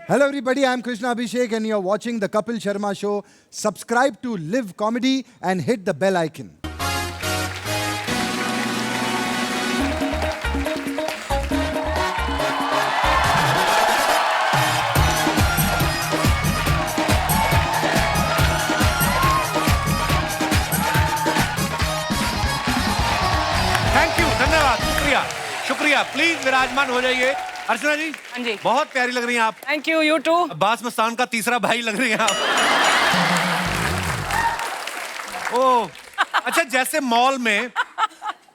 Hello everybody, I'm Krishna Abhishek and you're watching the Kapil Sharma Show. Subscribe to Live Comedy and hit the bell icon. Thank you, धन्यवाद, शुक्रिया शुक्रिया। Please विराजमान हो जाइए। अर्चना जी, हाँ जी। बहुत प्यारी लग रही हैं आप। Thank you, you too. Abbas Mastan का तीसरा भाई लग रही हैं आप। ओह, अच्छा, जैसे मॉल में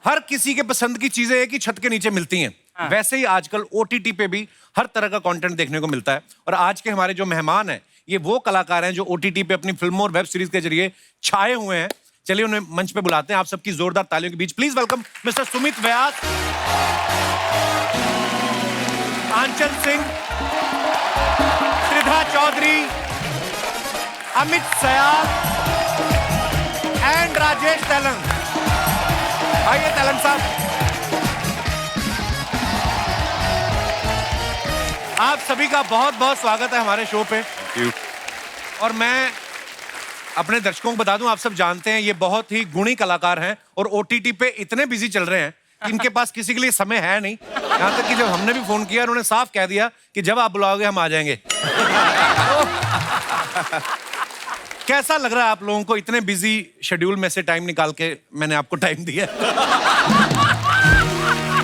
हर किसी के पसंद की चीजें एक ही छत के नीचे मिलती हैं, हाँ। वैसे ही आजकल OTT पे भी हर तरह का कंटेंट देखने को मिलता है। और आज के हमारे जो मेहमान हैं, ये वो कलाकार हैं जो OTT पे अपनी फिल्मों और वेब सीरीज के जरिए छाए हुए हैं। चलिए उन्हें मंच पे बुलाते हैं। आप सबकी जोरदार तालियों के बीच please welcome mister Sumit Vyas, Aanchal Singh, Tridha Choudhary, Amit Sayal and Rajesh Telang. आइए तेलंग साहब, आप सभी का बहुत बहुत स्वागत है हमारे शो पे। और मैं अपने दर्शकों को बता दूं, आप सब जानते हैं ये बहुत ही गुणी कलाकार हैं और OTT पे इतने बिजी चल रहे हैं कि इनके पास किसी के लिए समय है नहीं। यहाँ तक कि जब हमने भी फोन किया उन्होंने साफ कह दिया कि जब आप बुलाओगे हम आ जाएंगे। कैसा लग रहा है आप लोगों को इतने बिजी शेड्यूल में से टाइम निकाल के मैंने आपको टाइम दिया?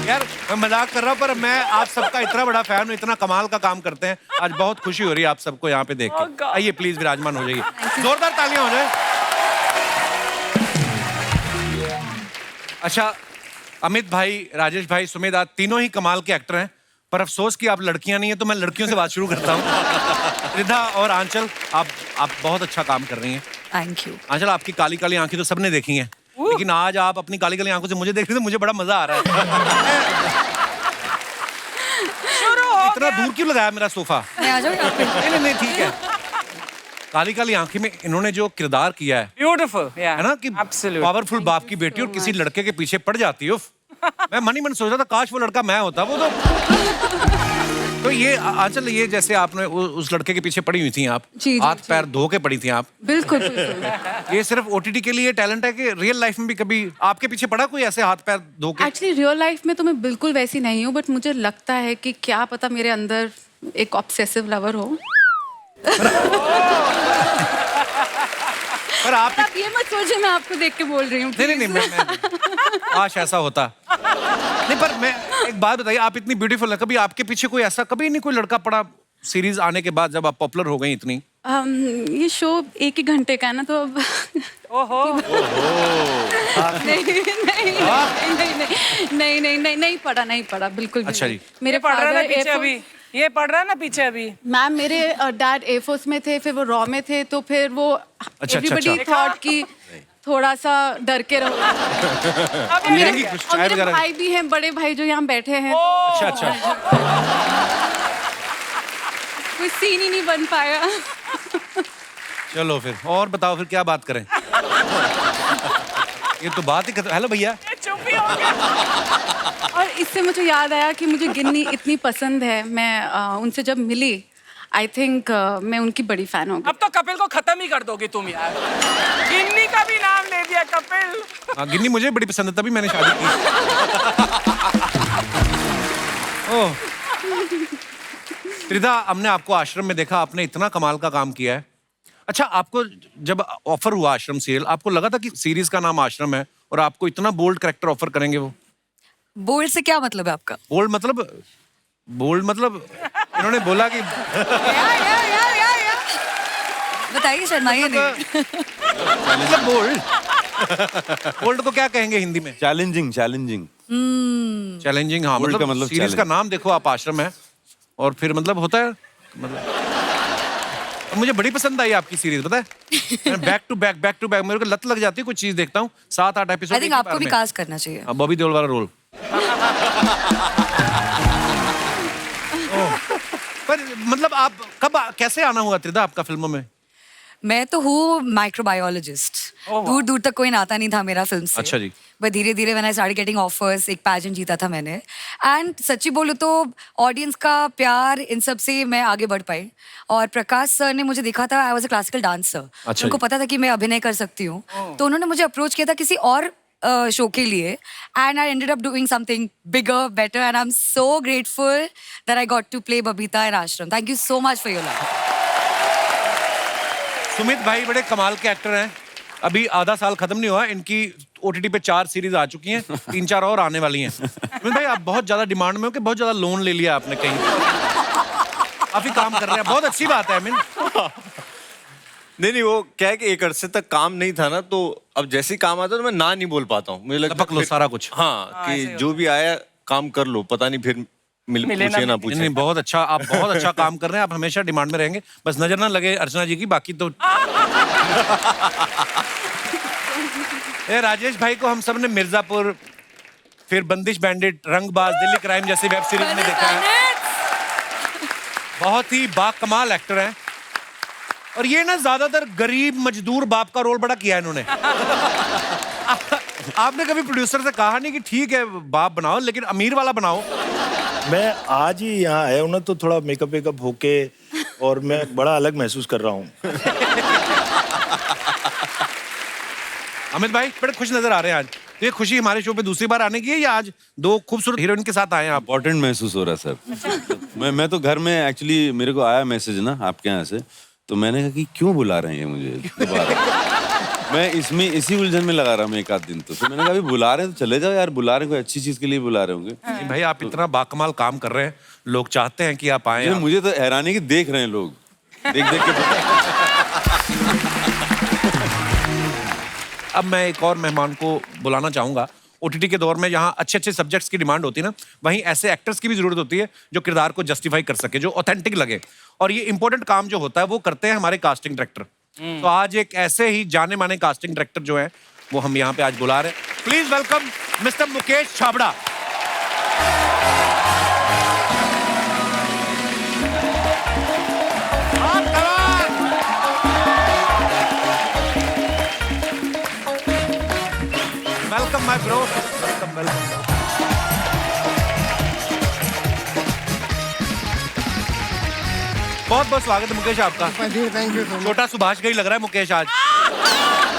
यार मैं मजाक कर रहा हूँ, पर मैं आप सबका इतना बड़ा फैन हूँ, इतना कमाल का काम करते हैं। आज बहुत खुशी हो रही है आप सबको यहाँ पे देख के। आइए प्लीज विराजमान हो जाइए, जोरदार तालियां हो जाए। अच्छा, अमित भाई, राजेश भाई, सुमेद, आज तीनों ही कमाल के एक्टर हैं, पर अफसोस कि आप लड़कियां नहीं है, तो मैं लड़कियों से बात शुरू करता हूँ। रिधा और आंचल, आप बहुत अच्छा काम कर रही हैं। Thank you. आंचल, आपकी काली काली आंखें तो सबने देखी हैं, लेकिन आज आप अपनी काली काली आंखों से मुझे देख रहे थे, मुझे बड़ा मजा आ रहा है। इतना दूर क्यों लगाया मेरा सोफा? मैं आ जाऊँ यहाँ पे? नहीं, ठीक है। काली काली आंखें में इन्होंने जो किरदार किया है, ब्यूटीफुल, है ना, कि पावरफुल बाप की बेटी और किसी लड़के के पीछे पड़ जाती है। मैं मन ही मन सोच रहा था काश वो लड़का मैं होता। वो तो ये आंचल, ये जैसे आपने उस लड़के के पीछे पड़ी हुई थी आप, जी, हाथ जी, पैर धो के पड़ी थी आप। बिल्कुल बिल्कुल। ये सिर्फ OTT के लिए टैलेंट है कि रियल लाइफ में भी कभी आपके पीछे पड़ा कोई ऐसे हाथ पैर धो के? एक्चुअली रियल लाइफ में तो मैं बिल्कुल वैसी नहीं हूँ, बट मुझे लगता है कि क्या पता मेरे अंदर एक ऑब्सेसिव लवर हो। पर आप ये मत सोचिए मैं आपको देख के बोल रही हूँ। नहीं, मैं काश ऐसा होता। नहीं, पर मैं एक बात बताइए, आप इतनी ब्यूटीफुल है, कभी आपके पीछे कोई ऐसा कभी नहीं कोई लड़का पड़ा सीरीज आने के बाद, जब आप पॉपुलर हो गई इतनी? ये शो 1 ही घंटे का है ना, तो अब ओहो। नहीं पड़ा बिल्कुल भी। अच्छा जी। मेरे पढ़ रहा है ना father पीछे Air अभी, ये पढ़ रहा है ना पीछे अभी। मैम, मेरे डैड एयरफोर्स में थे, फिर वो रॉ में थे, तो फिर वो एवरीबडी थॉट कि थोड़ा सा डर के रहो। और मेरे भाई भी हैं, बड़े भाई जो यहाँ बैठे हैं। अच्छा। कोई सीन ही नहीं बन पाया। चलो फिर और बताओ, फिर क्या बात करें? ये तो बात ही खत्म। हेलो भैया। चुप ही हो गया। और इससे मुझे याद आया कि मुझे गिन्नी इतनी पसंद है। मैं उनसे जब मिली, आई थिंक मैं उनकी बड़ी फैन हो गई। अब तो कपिल को खत्म ही कर दोगी तुम यार। गिन्नी का भी नाम ले दिया कपिल। हाँ, गिन्नी मुझे बड़ी पसंद है, तभी मैंने शादी की। ओह, त्रिधा, हमने आपको आश्रम में देखा, आपने इतना कमाल का काम किया है। अच्छा, आपको जब ऑफर हुआ आश्रम सीरियल, आपको लगा था कि सीरीज का नाम आश्रम है और आपको इतना बोल्ड कैरेक्टर ऑफर करेंगे वो? बोल्ड से क्या मतलब है आपका? बोल्ड मतलब इन्होंने बोला कि बताइए, शर्माइए नहीं। मतलब बोल्ड को क्या कहेंगे हिंदी में? चैलेंजिंग। चैलेंजिंग, हाँ। बोल्ड का मतलब मतलब सीरीज का नाम देखो आप, आश्रम है, और फिर मतलब होता है मतलब। मुझे बड़ी पसंद आई आपकी सीरीज, पता है। बैक टू बैक मेरे को लत लग जाती है, कुछ चीज देखता हूँ 7-8 एपिसोड। आई थिंक आपको भी कास्ट करना चाहिए। बॉबी देओल वाला रोल। पर मतलब आप कब कैसे आना हुआ त्रिधा आपका फिल्मों में? मैं तो हूँ माइक्रोबायोलॉजिस्ट, दूर दूर तक कोई नाता नहीं था मेरा फिल्म से। अच्छा जी। बट धीरे धीरे when I started getting offers, एक पैजेंट जीता था मैंने, एंड सच्ची बोलूं तो ऑडियंस का प्यार इन सब से मैं आगे बढ़ पाई। और प्रकाश सर ने मुझे देखा था, I was a classical dancer, अच्छा उनको जी। पता था कि मैं अभिनय कर सकती हूँ, तो उन्होंने मुझे अप्रोच किया था किसी और शो के लिए, and I ended up doing something bigger, better, and I am so grateful that I got to play Babita in Aashram. Thank you so much for your love. Sumit भाई बड़े कमाल के एक्टर हैं। अभी आधा साल खत्म नहीं हुआ, इनकी ओटीटी पे 4 सीरीज आ चुकी हैं, 3-4 और आने वाली हैं। सुमित भाई आप बहुत ज्यादा डिमांड में हो कि बहुत ज्यादा लोन ले लिया आपने कहीं? काफी काम कर रहे हैं, बहुत अच्छी बात है। आई मीन नहीं, वो क्या है कि एक अरसे तक काम नहीं था ना, तो अब जैसे ही काम आता है तो मैं ना नहीं बोल पाता हूँ। मुझे लगता लपक लो सारा कुछ। हाँ, कि जो भी आया काम कर लो, पता नहीं फिर पूछे ना पूछे। नहीं, बहुत अच्छा, आप बहुत अच्छा काम कर रहे हैं, आप हमेशा डिमांड में रहेंगे, बस नजर ना लगे अर्चना जी की, बाकी तो ये राजेश भाई को हम सब ने मिर्जापुर, फिर बंदिश बैंडिट, रंगबाज, दिल्ली क्राइम जैसी वेब सीरीज में देखा है। बहुत ही बाकमाल एक्टर हैं, और ये ना ज्यादातर गरीब मजदूर बाप का रोल बड़ा किया है इन्होंने। आपने कभी प्रोड्यूसर से कहा नहीं कि ठीक है बाप बनाओ लेकिन अमीर वाला बनाओ? मैं आज ही यहाँ आया हूँ ना, तो थोड़ा मेकअप वेकअप होके और मैं बड़ा अलग महसूस कर रहा हूँ। अमित भाई बड़े खुश नजर आ रहे हैं आज। तो ये खुशी हमारे शो पे दूसरी बार आने की है या आज 2 खूबसूरत हीरोइन के साथ आए हैं आप? इम्पोर्टेंट महसूस हो रहा है सर। मैं तो घर में एक्चुअली, मेरे को आया मैसेज ना आपके यहाँ से, तो मैंने कहा कि क्यों बुला रहे हैं ये मुझे दोबारा। मैं इसमें इसी उलझन में लगा रहा हूँ एक आध दिन, तो मैंने कहा अभी बुला रहे हैं तो चले जाओ यार, बुला रहे हैं कोई अच्छी चीज के लिए बुला रहे होंगे। नहीं भाई आप इतना बाकमाल काम कर रहे हैं, लोग चाहते हैं कि आप आए। मुझे तो हैरानी कि देख रहे हैं लोग, देख देख के। अब मैं एक और मेहमान को बुलाना चाहूंगा। ओटीटी के दौर में जहां अच्छे अच्छे सब्जेक्ट्स की डिमांड होती है ना, वहीं ऐसे एक्टर्स की भी जरूरत होती है जो किरदार को जस्टिफाई कर सके, जो ऑथेंटिक लगे। और ये इंपॉर्टेंट काम जो होता है वो करते हैं हमारे कास्टिंग डायरेक्टर। तो आज एक ऐसे ही जाने माने कास्टिंग डायरेक्टर जो है वो हम यहाँ पे आज बुला रहे हैं। Please welcome mister Mukesh Chhabra. Welcome my bro, welcome welcome. बहुत बहुत स्वागत है मुकेश आपका। Thank you. छोटा सुभाष का ही लग रहा है मुकेश आज।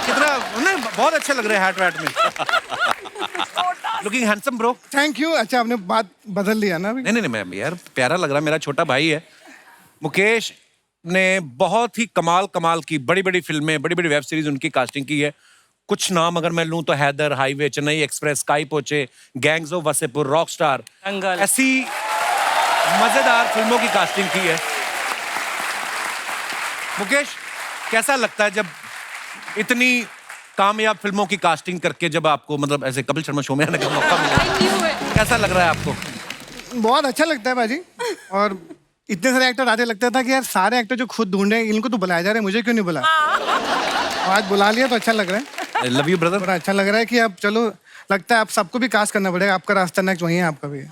कितना नहीं, बहुत अच्छे लग रहे हैं हैट वैट में। Looking handsome bro. Thank you. अच्छा आपने बात बदल लिया ना अभी? नहीं नहीं, मैं यार प्यारा लग रहा है, मेरा छोटा भाई है। मुकेश ने बहुत ही कमाल की बड़ी बड़ी फिल्में, बड़ी बड़ी वेब सीरीज उनकी कास्टिंग की है। कुछ नाम अगर मैं लूं तो हैदर, हाईवे, चेन्नई एक्सप्रेस, काई पोचे, गैंग्स ऑफ वसेपुर, रॉकस्टार, दंगल, ऐसी मजेदार फिल्मों की कास्टिंग की है। मुकेश कैसा लगता है जब इतनी कामयाब फिल्मों की कास्टिंग करके जब आपको मतलब ऐसे कपिल शर्मा शो में आने का मौका मिला? कैसा लग रहा है आपको? बहुत अच्छा लगता है बाजी। और इतने सारे एक्टर आते, लगता था कि यार सारे एक्टर जो खुद ढूंढ रहे हैं इनको तो बुलाया जा रहा है, मुझे क्यों नहीं बुलाया? आज बुला लिया तो अच्छा लग रहा है। I love you brother। बड़ा अच्छा लग रहा है कि अब चलो, लगता है आप सबको भी कास्ट करना पड़ेगा। आपका रास्ता नेक्स्ट वही है, आपका भी।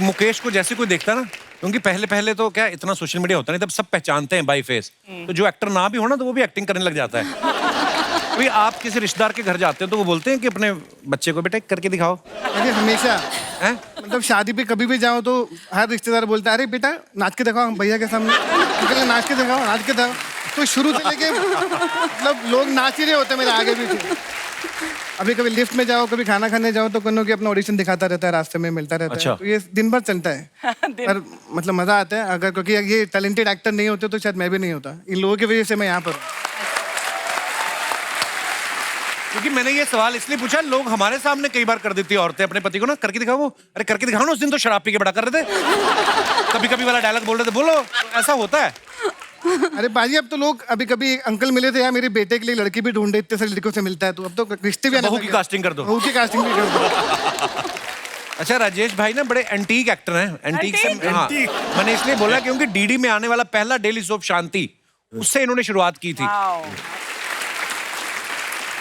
मुकेश को जैसे कोई देखता ना, क्योंकि पहले तो क्या इतना सोशल मीडिया होता नहीं, तब सब पहचानते हैं बाई फेस। तो जो एक्टर ना भी हो ना तो वो भी एक्टिंग करने लग जाता है। अभी आप किसी रिश्तेदार के घर जाते हो तो वो बोलते हैं कि अपने बच्चे को बेटा करके दिखाओ। अरे हमेशा हैं? मतलब शादी पे कभी भी जाओ तो हर रिश्तेदार बोलता है अरे बेटा नाच के दिखाओ भैया के सामने, नाच के दिखाओ, नाच के दिखाओ। तो शुरू से लेके मतलब लोग नाच ही रहे होते, मेरे आगे भी थे। अभी कभी लिफ्ट में जाओ, कभी खाना खाने जाओ तो कन्नो की अपना ऑडिशन दिखाता रहता है, रास्ते में मिलता रहता अच्छा। है। तो ये दिन भर चलता है। पर मतलब मजा आता है। अगर क्योंकि ये टैलेंटेड एक्टर नहीं होते तो शायद मैं भी नहीं होता। इन लोगों की वजह से मैं यहाँ पर। क्योंकि मैंने ये सवाल इसलिए पूछा, लोग हमारे सामने कई बार कर देती है औरतें अपने पति को ना, करके दिखाओ। वो अरे करके दिखाओ ना, उस दिन तो शराब पी के बड़ा कर रहे थे, कभी कभी वाला डायलॉग बोल रहे थे, बोलो। तो ऐसा होता है। अरे बाजी अब तो लोग, अभी कभी एक अंकल मिले थे यार मेरे बेटे के लिए लड़की भी ढूंढ रहे, इतने सारी लड़कियों से मिलता है, तो अब तो रिश्ते भी बहू की कास्टिंग कर दो। बहू की कास्टिंग भी कर दो। अच्छा राजेश भाई ना बड़े एंटीक एक्टर हैं। एंटीक से हाँ, मैंने इसलिए बोला क्योंकि डीडी में आने वाला पहला डेली सोप शांति, उससे इन्होंने शुरुआत की थी।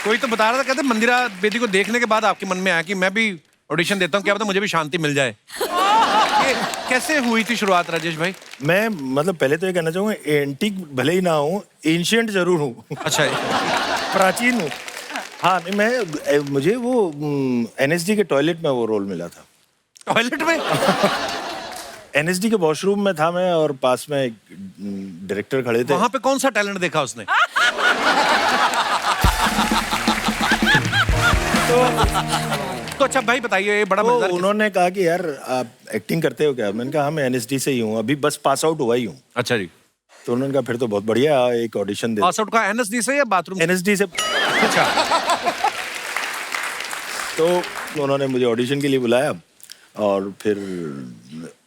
कोई तो बता रहा था, कहते मंदिरा बेदी को देखने के बाद आपके मन में आया कि मैं भी ऑडिशन देता हूँ, क्या पता मुझे भी शांति मिल जाए। ये कैसे हुई थी शुरुआत राजेश भाई? मैं मतलब पहले तो ये कहना चाहूंगा, एंटीक भले ही ना हूँ, एंशियंट जरूर हूँ। अच्छा प्राचीन हूँ। हाँ नहीं, मुझे वो NSD के टॉयलेट में वो रोल मिला था। टॉयलेट में? NSD के वॉशरूम में था मैं, और पास में एक डायरेक्टर खड़े थे। वहां पे कौन सा टैलेंट देखा उसने? तो अच्छा भाई बताइए, ये बड़ा तो मजेदार उन्होंने कहा कि यार आप एक्टिंग करते हो क्या? मैंने कहा हाँ मैं NSD से ही हूँ, अभी बस पास आउट हुआ ही हूँ। अच्छा जी। तो उन्होंने कहा फिर तो बहुत बढ़िया, एक ऑडिशन दे। पास आउट का NSD से या बाथरूम? NSD से। अच्छा। तो उन्होंने मुझे ऑडिशन के लिए बुलाया, और फिर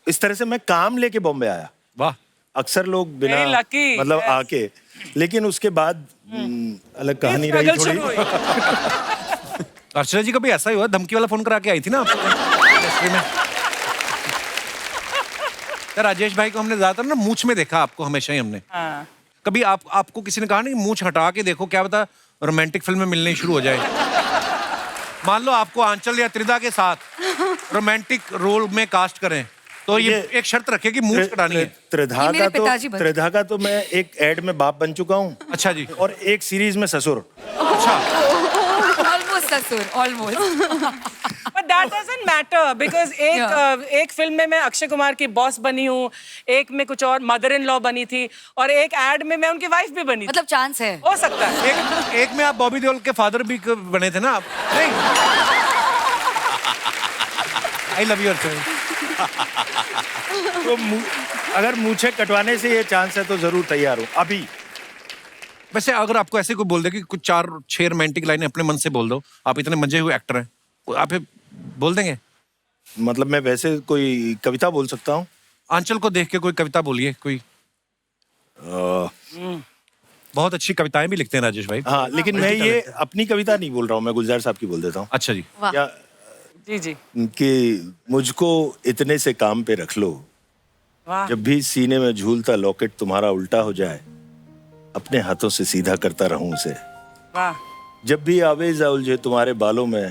इस तरह से मैं काम लेके बॉम्बे आया। वाह। अक्सर लोग बिना Very lucky, मतलब yes. आके, लेकिन उसके बाद अलग कहानी रही थोड़ी। अर्चना जी का भी ऐसा ही हुआ, धमकी वाला फोन करा के आई थी ना आपको इंडस्ट्री में। तो राजेश भाई को हमने ज्यादातर ना मूंछ में देखा, आपको हमेशा ही हमने। हाँ। कभी आपको किसी ने कहा नहीं मूंछ हटा के देखो, क्या पता रोमांटिक फिल्म में मिलनी शुरू हो जाए? मान लो आपको आंचल या त्रिधा के साथ रोमांटिक रोल में कास्ट करें, तो ये एक शर्त रखे कि मूंछ कटानी है। त्रिधा का तो मैं एक एड में बाप बन चुका हूँ। अच्छा जी। और एक सीरीज में ससुर। अच्छा। Almost ससुर, almost. But that doesn't matter because एक फिल्म में मैं अक्षय कुमार की बॉस बनी हूँ, एक में कुछ और मदर इन लॉ बनी थी, और एक एड में मैं उनकी वाइफ भी बनी थी। मतलब चांस है, हो सकता है। एक में आप बॉबी देओल के फादर भी बने थे ना आप? नहीं। आई लव यू अर्चना। तो अगर मूछे कटवाने से ये चांस है तो जरूर तैयार हूँ अभी। वैसे अगर आपको ऐसे कोई बोल दे कि कुछ 4-6 रोमांटिक लाइनें अपने मन से बोल दो, आप इतने मंजे हुए एक्टर हैं, आप ये बोल देंगे? मतलब मैं वैसे कोई कविता बोल सकता हूँ? आंचल को देख के कोई कविता बोलिए कोई। बहुत अच्छी कविताएं भी लिखते हैं राजेश भाई। हाँ, लेकिन मैं ये अपनी कविता नहीं बोल रहा हूँ, मैं गुलजार साहब की बोल देता हूँ। अच्छा जी। क्या जी जी। कि मुझको इतने से काम पे रख लो, वाह। जब भी सीने में झूलता लॉकेट तुम्हारा उल्टा हो जाए, अपने हाथों से सीधा करता रहूं उसे। वाह। जब भी आवेज़ उलझे तुम्हारे बालों में,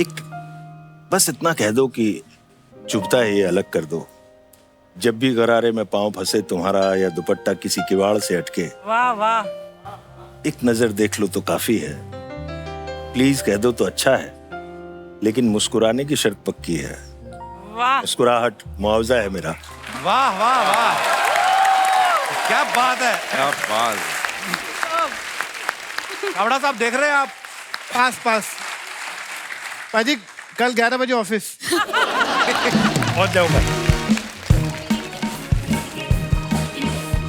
एक बस इतना कह दो कि चुभता है ये अलग कर दो। जब भी गरारे में पांव फंसे तुम्हारा, या दुपट्टा किसी किवाड़ से अटके, वाह वाह। एक नजर देख लो तो काफी है। प्लीज कह दो तो अच्छा है, लेकिन मुस्कुराने की शर्त पक्की है। वाह। मुस्कुराहट मुआवजा है मेरा। वाह वाह वाह, क्या बात है। क्या बात। कावड़ा साहब देख रहे हैं आप? पास पाजी, कल 11 बजे ऑफिस पहुंच जाऊंगा।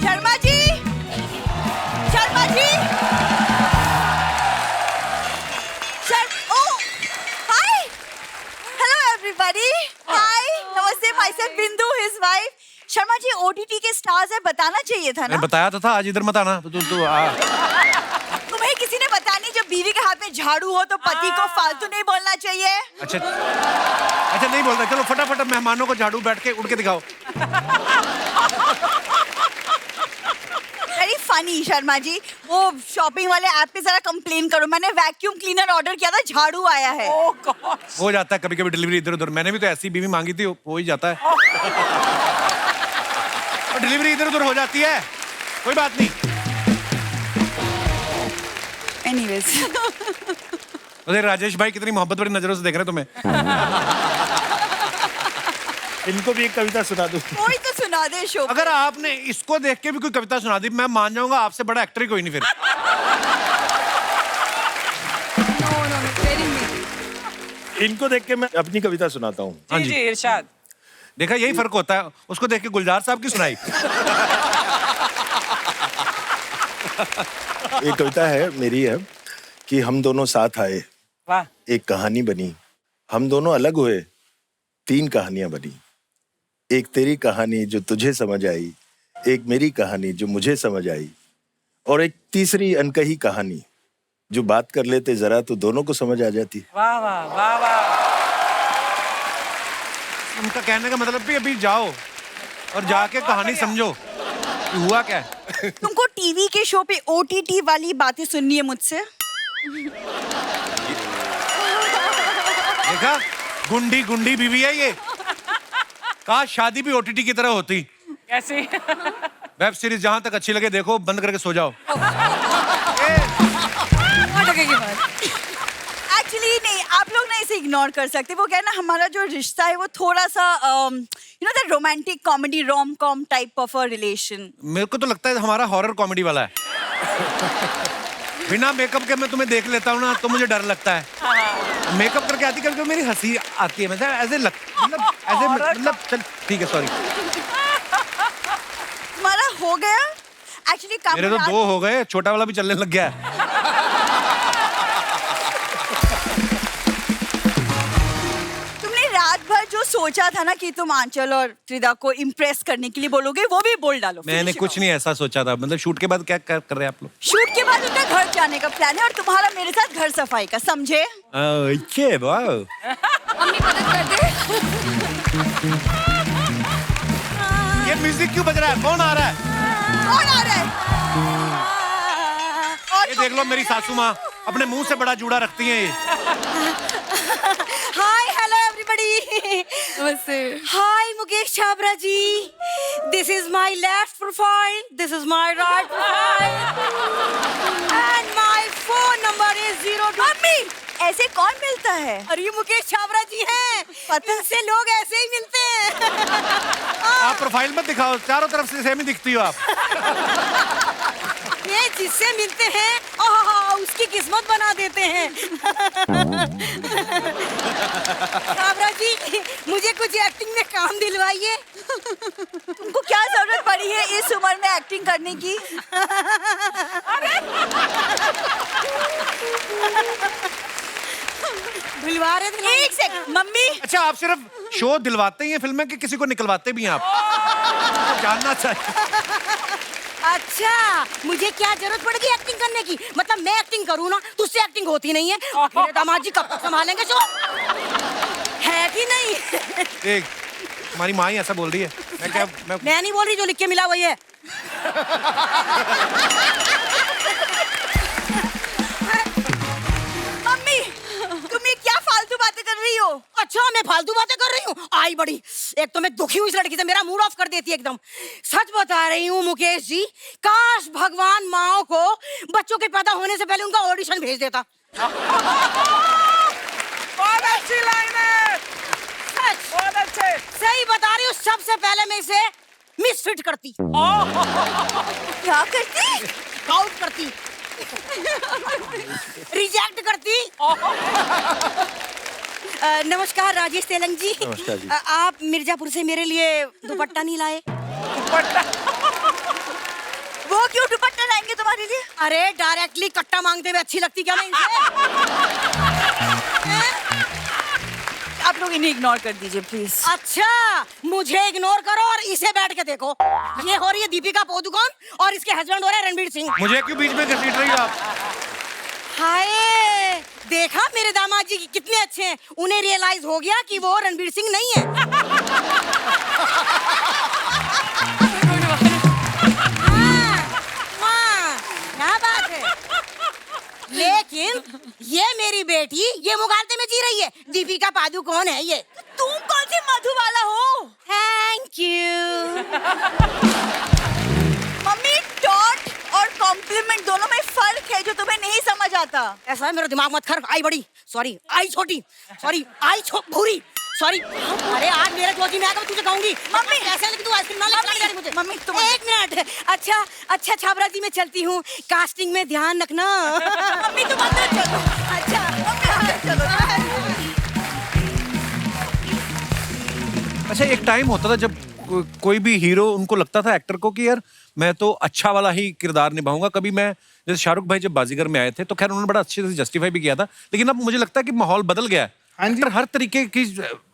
Sharma ji, Sharma ji, oh, hi, hello everybody, hi, नमस्ते, myself बिंदु, his wife. Sharma ji OTT के स्टार्स है, बताना चाहिए था ना? मैं बताया तो था, आज इधर मत आना। तुम्हें किसी ने बताया नहीं, जब बीवी के हाथ में झाड़ू हो तो पति को फालतू नहीं बोलना चाहिए। अच्छा नहीं बोलता। चलो फटाफट मेहमानों को झाड़ू बैठ के उड़ के दिखाओ। वेरी फनी शर्मा जी, वो शॉपिंग वाले ऐप पे जरा कंप्लेन करो, मैंने वैक्यूम क्लीनर ऑर्डर किया था, झाड़ू आया है। Oh God. हो जाता है कभी कभी डिलीवरी इधर उधर, मैंने भी तो ऐसी बीवी मांगी थी, हो ही जाता है। और डिलीवरी इधर उधर हो जाती है, कोई बात नहीं। एनीवेज। अरे राजेश भाई कितनी मोहब्बत भरी नजरों से देख रहे हैं तुम्हें। इनको भी एक कविता सुना दूं? कोई तो सुना दे शो। अगर आपने इसको देख के भी कोई कविता सुना दी, मैं मान जाऊंगा आपसे बड़ा एक्टर ही कोई नहीं फिर। इनको देख के मैं अपनी कविता सुनाता हूँ। हाँ जी जी। जी, इरशाद। देखा, यही फर्क होता है। उसको देख के गुलजार साहब की सुनाई। एक कविता है मेरी है कि हम दोनों साथ आए, वाह। एक कहानी बनी। हम दोनों अलग हुए, 3 कहानियां बनी। एक तेरी कहानी जो तुझे समझ आई, एक मेरी कहानी जो मुझे समझ आई, और एक तीसरी अनकही कहानी जो बात कर लेते जरा तो दोनों को समझ आ जाती। वाह वाह वाह वाह। उनका कहने का मतलब भी अभी जाओ और जाके कहानी समझो कि हुआ क्या है। तुमको टीवी के शो पे OTT वाली बातें सुननी है मुझसे? देखा, गुंडी गुंडी बीवी है ये। काश शादी भी ओटीटी की तरह होती। कैसी? वेब सीरीज जहां तक अच्छी लगे देखो, बंद करके सो जाओ। एक्चुअली नहीं, आप लोग ना इसे इग्नोर कर सकते। वो क्या है ना, हमारा जो रिश्ता है वो थोड़ा सा you know that romantic comedy rom com type of a relation. मेरे को तो लगता है हमारा हॉरर कॉमेडी वाला है। बिना मेकअप के मैं तुम्हें देख लेता हूँ ना तो मुझे डर लगता है। मेकअप करके आती कभी मेरी हंसी आती है, मतलब चल ठीक है, सॉरी। हमारा हो गया एक्चुअली काम। मेरे तो 2 हो गए, छोटा वाला भी चलने लग गया है। तुमने रात भर जो सोचा था ना कि तुम आंचल और फ्रीदा को इम्प्रेस करने के लिए बोलोगे, वो भी बोल डालो। मैंने कुछ नहीं ऐसा सोचा था। मतलब शूट के बाद क्या कर रहे हैं आप लोग? शूट के बाद उनका घर जाने का प्लान है और तुम्हारा मेरे साथ घर सफाई का, समझे? मम्मी मदद कर दे। ये म्यूजिक क्यों बज रहा है? कौन आ रहा है? कौन आ रहा है? ये देख लो, मेरी सासू माँ अपने मुंह से बड़ा जूड़ा रखती हैं ये। Hi hello everybody. नमस्ते। Hi Mukesh Chhabra ji, this is my left profile, this is my right profile and my phone number is 02। मम्मी, ऐसे कौन मिलता है? अरे मुकेश छाबरा जी हैं, पता से लोग ऐसे ही मिलते हैं। आप प्रोफाइल मत दिखाओ, चारों तरफ से सेम ही दिखती हो आप। ये जिससे मिलते हैं उसकी किस्मत बना देते हैं। छाबरा जी, मुझे कुछ एक्टिंग में काम दिलवाइए। तुमको क्या जरूरत पड़ी है इस उम्र में एक्टिंग करने की? दिलवा रहे थे। एक सेकंड मम्मी। अच्छा, आप सिर्फ शो दिलवाते ही हैं फिल्म में कि किसी को निकलवाते भी हैं आप? तो जानना चाहिए। अच्छा, मुझे क्या जरूरत पड़ेगी एक्टिंग करने की? मतलब मैं एक्टिंग करूँ ना, तुझसे एक्टिंग होती नहीं है। मेरे दामाद जी कब तक संभालेंगे शो? है कि नहीं? देख, तुम्हारी माँ ही ऐसा बोल रही है। मैं नहीं बोल रही, जो लिख के मिला वही है। मम्मी, तुम ये क्या फालतू बातें कर रही हो? अच्छा, मैं फालतू बातें कर रही हूँ? आई बड़ी, एक तो मैं दुखी हूँ इस लड़की से, मेरा मूड ऑफ कर देती है एकदम। सच बता रही हूँ मुकेश जी, काश भगवान माओ को बच्चों के पैदा होने से पहले उनका ऑडिशन भेज देता। बहुत अच्छी लाइन है। सच, बहुत अच्छे। सही बता रही हूँ, सबसे पहले मैं इसे मिसफिट करती। क्या करती? आउट करती, रिजेक्ट करती। नमस्कार राजेश तेलंग जी। नमस्कार जी। आप मिर्जापुर से मेरे लिए दुपट्टा नहीं लाए? वो क्यों दुपट्टा लाएंगे तुम्हारे लिए? अरे डायरेक्टली कट्टा मांगते हुए अच्छी लगती क्या मैं इनसे? आप लोग इन्हें इग्नोर कर दीजिए प्लीज। अच्छा, मुझे इग्नोर करो और इसे बैठ के देखो। ये हो रही है दीपिका पादुकोण और इसके हस्बैंड हो रहे हैं रणवीर सिंह। मुझे क्यों बीच में घसीट रही हो आप? हाय, देखा मेरे दामाद जी कितने अच्छे हैं। उन्हें रियलाइज हो गया कि वो रणवीर सिंह नहीं है। क्या बात है। लेकिन ये मेरी बेटी ये मुगालते में जी रही है। दीपिका पादुकोण है ये। तुम कौन सी मधुबाला हो? Thank you. मम्मी, डॉट और कॉम्प्लीमेंट दोनों में फर्क है जो तुम्हें नहीं समझ आता। ऐसा है, मेरा दिमाग मत खराब। आई बड़ी, सॉरी, आई छोटी, सॉरी, आई भूरी, सॉरी। अरे आज मेरे जोजी में आकर तुझे कहूंगी। मम्मी ऐसे लेकिन तू आइसक्रीम ना ले मुझे। मम्मी तुम एक मिनट। अच्छा छाबरा जी मैं चलती हूँ, कास्टिंग में ध्यान रखना। मम्मी तुम अंदर चलो। अच्छा मम्मी अंदर चलो। अच्छा, एक टाइम होता था जब कोई भी हीरो, उनको लगता था एक्टर को कि यार मैं तो अच्छा वाला ही किरदार निभाऊंगा। कभी मैं, जैसे शाहरुख भाई जब बाजीगर में आए थे तो खैर उन्होंने बड़ा अच्छे से जस्टिफाई भी किया था, लेकिन अब मुझे लगता है कि माहौल बदल गया है। एक्टर हर तरीके की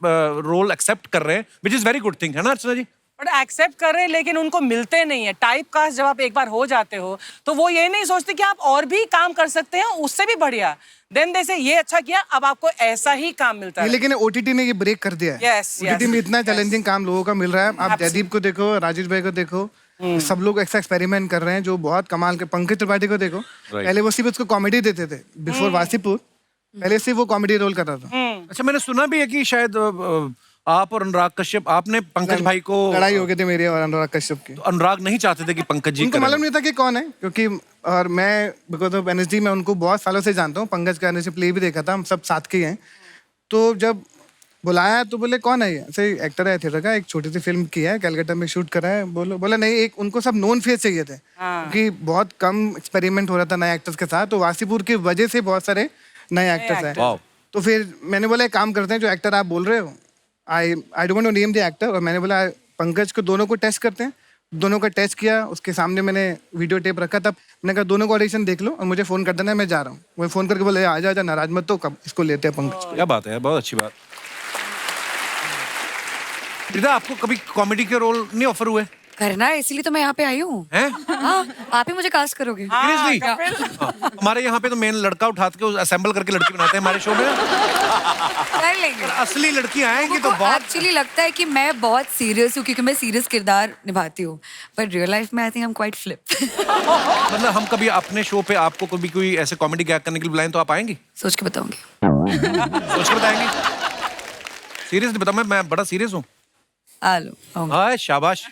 रोल एक्सेप्ट कर रहे हैं, which is very good thing, है ना अर्चना जी? बट एक्सेप्ट कर रहे हैं लेकिन उनको मिलते नहीं है। टाइप कास्ट जब आप एक बार हो जाते हो तो वो ये नहीं सोचते कि आप और भी काम कर सकते हैं उससे भी बढ़िया। देन जैसे ये अच्छा किया, अब आपको ऐसा ही काम मिलता है। लेकिन ओटीटी ने ये ब्रेक कर दिया है। ओटीटी में इतना चैलेंजिंग काम लोगों का मिल रहा है। आप जयदीप को देखो, राजेश भाई को देखो, सब लोग ऐसा एक्सपेरिमेंट कर रहे हैं जो बहुत कमाल के। पंकज त्रिपाठी को देखो, पहले वो सिर्फ उसको कॉमेडी देते थे। बिफोर वासीपुर पहले से वो कॉमेडी रोल कर रहा था। अच्छा, मैंने सुना भी है कि शायद आप और अनुराग कश्यप, आपने पंकज भाई को, लड़ाई हो गई थी मेरी और अनुराग कश्यप की। तो अनुराग नहीं चाहते थे कि पंकज जी उनको करें। मालूम नहीं था कि कौन है, क्योंकि और मैं बिकॉज ऑफ एनएसडी मैं उनको बहुत सालों से जानता हूँ। पंकज का एनएसडी प्ले भी देखा था, हम सब साथ के ही हैं। तो जब बुलाया तो बोले कौन है ये, ऐसे एक्टर है थिएटर का, एक छोटी सी फिल्म की है, कैलकाटा में शूट करा है। बोला नहीं, एक उनको सब नोन फेस चाहिए थे, क्योंकि बहुत कम एक्सपेरिमेंट हो रहा था नए एक्टर्स के साथ। तो वासीपुर की वजह से बहुत सारे नए एक्टर्स हैं। तो फिर मैंने बोला एक काम करते हैं, जो एक्टर आप बोल रहे हो, I don't want to name the actor, और मैंने बोला पंकज को दोनों को टेस्ट करते हैं। दोनों का टेस्ट किया, उसके सामने मैंने वीडियो टेप रखा था। मैंने कहा दोनों को ऑडिशन देख लो और मुझे फोन कर देना, मैं जा रहा हूँ। वो फोन करके बोले आ जा नाराज मत, तो कब इसको लेते हैं पंकज को। क्या बात है, बहुत अच्छी बात। प्रीता, आपको कभी कॉमेडी के रोल नहीं ऑफर हुए? करना है, इसीलिए तो मैं यहाँ पे आई हूँ। हाँ, आप ही मुझे कास्ट करोगे। Seriously? हमारे यहाँ पे तो मेन लड़का उठा के असेंबल करके लड़की बनाते हैं हमारे शो में। कर लेंगे। असली लड़की आएंगी तो बहुत। एक्चुअली लगता है कि मैं बहुत सीरियस हूँ, क्योंकि मैं सीरियस किरदार निभाती हूँ, पर रियल लाइफ में I think I am quite flip. मतलब हम कभी अपने शो पे आपको कभी कोई ऐसे कॉमेडी गैग करने के लिए बुलाएं तो आप आएंगी? सोच के बताऊंगी। सोच के बताएंगी? सीरियसली बताओ, मैं बड़ा सीरियस हूँ। आ लो, आऊंगी। हाँ, शाबाश।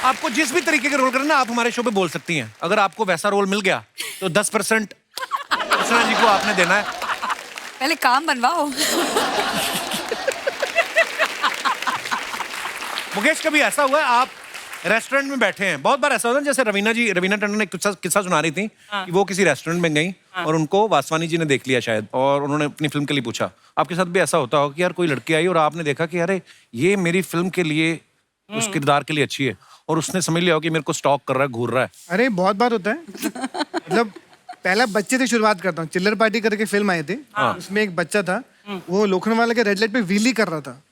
आपको जिस भी तरीके के रोल करना आप हमारे शो पे बोल सकती हैं। अगर आपको वैसा रोल मिल गया तो 10% अर्चना जी को आपने देना है। पहले काम बनवाओ। मुकेश, कभी ऐसा हुआ है आप रेस्टोरेंट में बैठे हैं? बहुत बार ऐसा होता है, जैसे रवीना टंडन ने एक किस्सा सुना रही थी कि वो किसी रेस्टोरेंट में गई और उनको वासवानी जी ने देख लिया शायद, और उन्होंने अपनी फिल्म के लिए पूछा। आपके साथ भी ऐसा होता हो कि यार कोई लड़की आई और आपने देखा कि अरे ये मेरी फिल्म के लिए, उस किरदार के लिए अच्छी है, और उसने समझ लिया हो कि मेरे को स्टॉक कर रहा है, घूर रहा है? अरे बहुत बार होता है। मतलब पहला बच्चे से शुरुआत करता हूँ। चिल्लर पार्टी करके फिल्म आई थी, उसमें एक बच्चा था, वो लोखंडवाला के रेड लाइट पे व्हीली कर रहा था।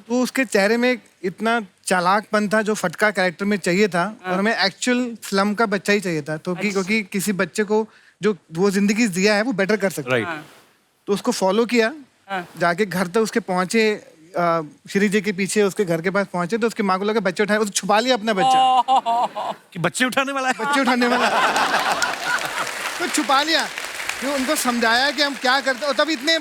तो उसके चेहरे में इतना चालाकपन था जो फटका कैरेक्टर में चाहिए था, और हमें एक्चुअल स्लम का बच्चा ही चाहिए था। तो क्योंकि किसी बच्चे को जो वो जिंदगी जिया है वो बेटर कर सकता है। तो उसको फॉलो किया, जाके घर तक उसके पहुंचे, श्री जी के पीछे उसके घर के पास पहुंचे, तो उसकी माँ को लगा बच्चे उठाए, उसने छुपा लिया अपना बच्चा कि बच्चे उठाने वाला है। बच्चे उठाने वाला तो छुपा लिया। फिर उनको समझाया कि हम क्या करते, और तब इतने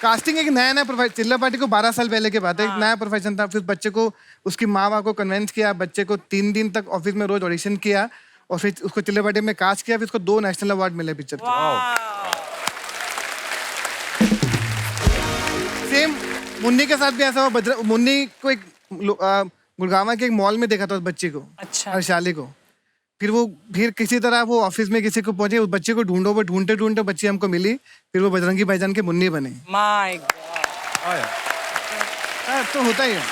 कास्टिंग एक नया प्रोफेशन, चिल्लर पार्टी को 12 साल पहले की बात है, एक नया प्रोफेशन था। फिर बच्चे को उसकी माँ बाप को कन्विंस किया, बच्चे को 3 दिन तक ऑफिस में रोज ऑडिशन किया, और फिर उसको चिल्लर पार्टी में कास्ट किया। फिर उसको 2 नेशनल अवार्ड मिले पिक्चर के। सेम मुन्नी के साथ भी ऐसा हुआ। मुन्नी को एक गुड़गांव के एक मॉल में देखा था उस बच्ची को, अच्छा, हर्षाली को। फिर किसी तरह वो ऑफिस में किसी को पहुंचे, उस बच्चे को ढूंढो, वो ढूंढते ढूंढते बच्ची हमको मिली। फिर वो बजरंगी भाईजान के मुन्नी बने। My God. तो होता ही है।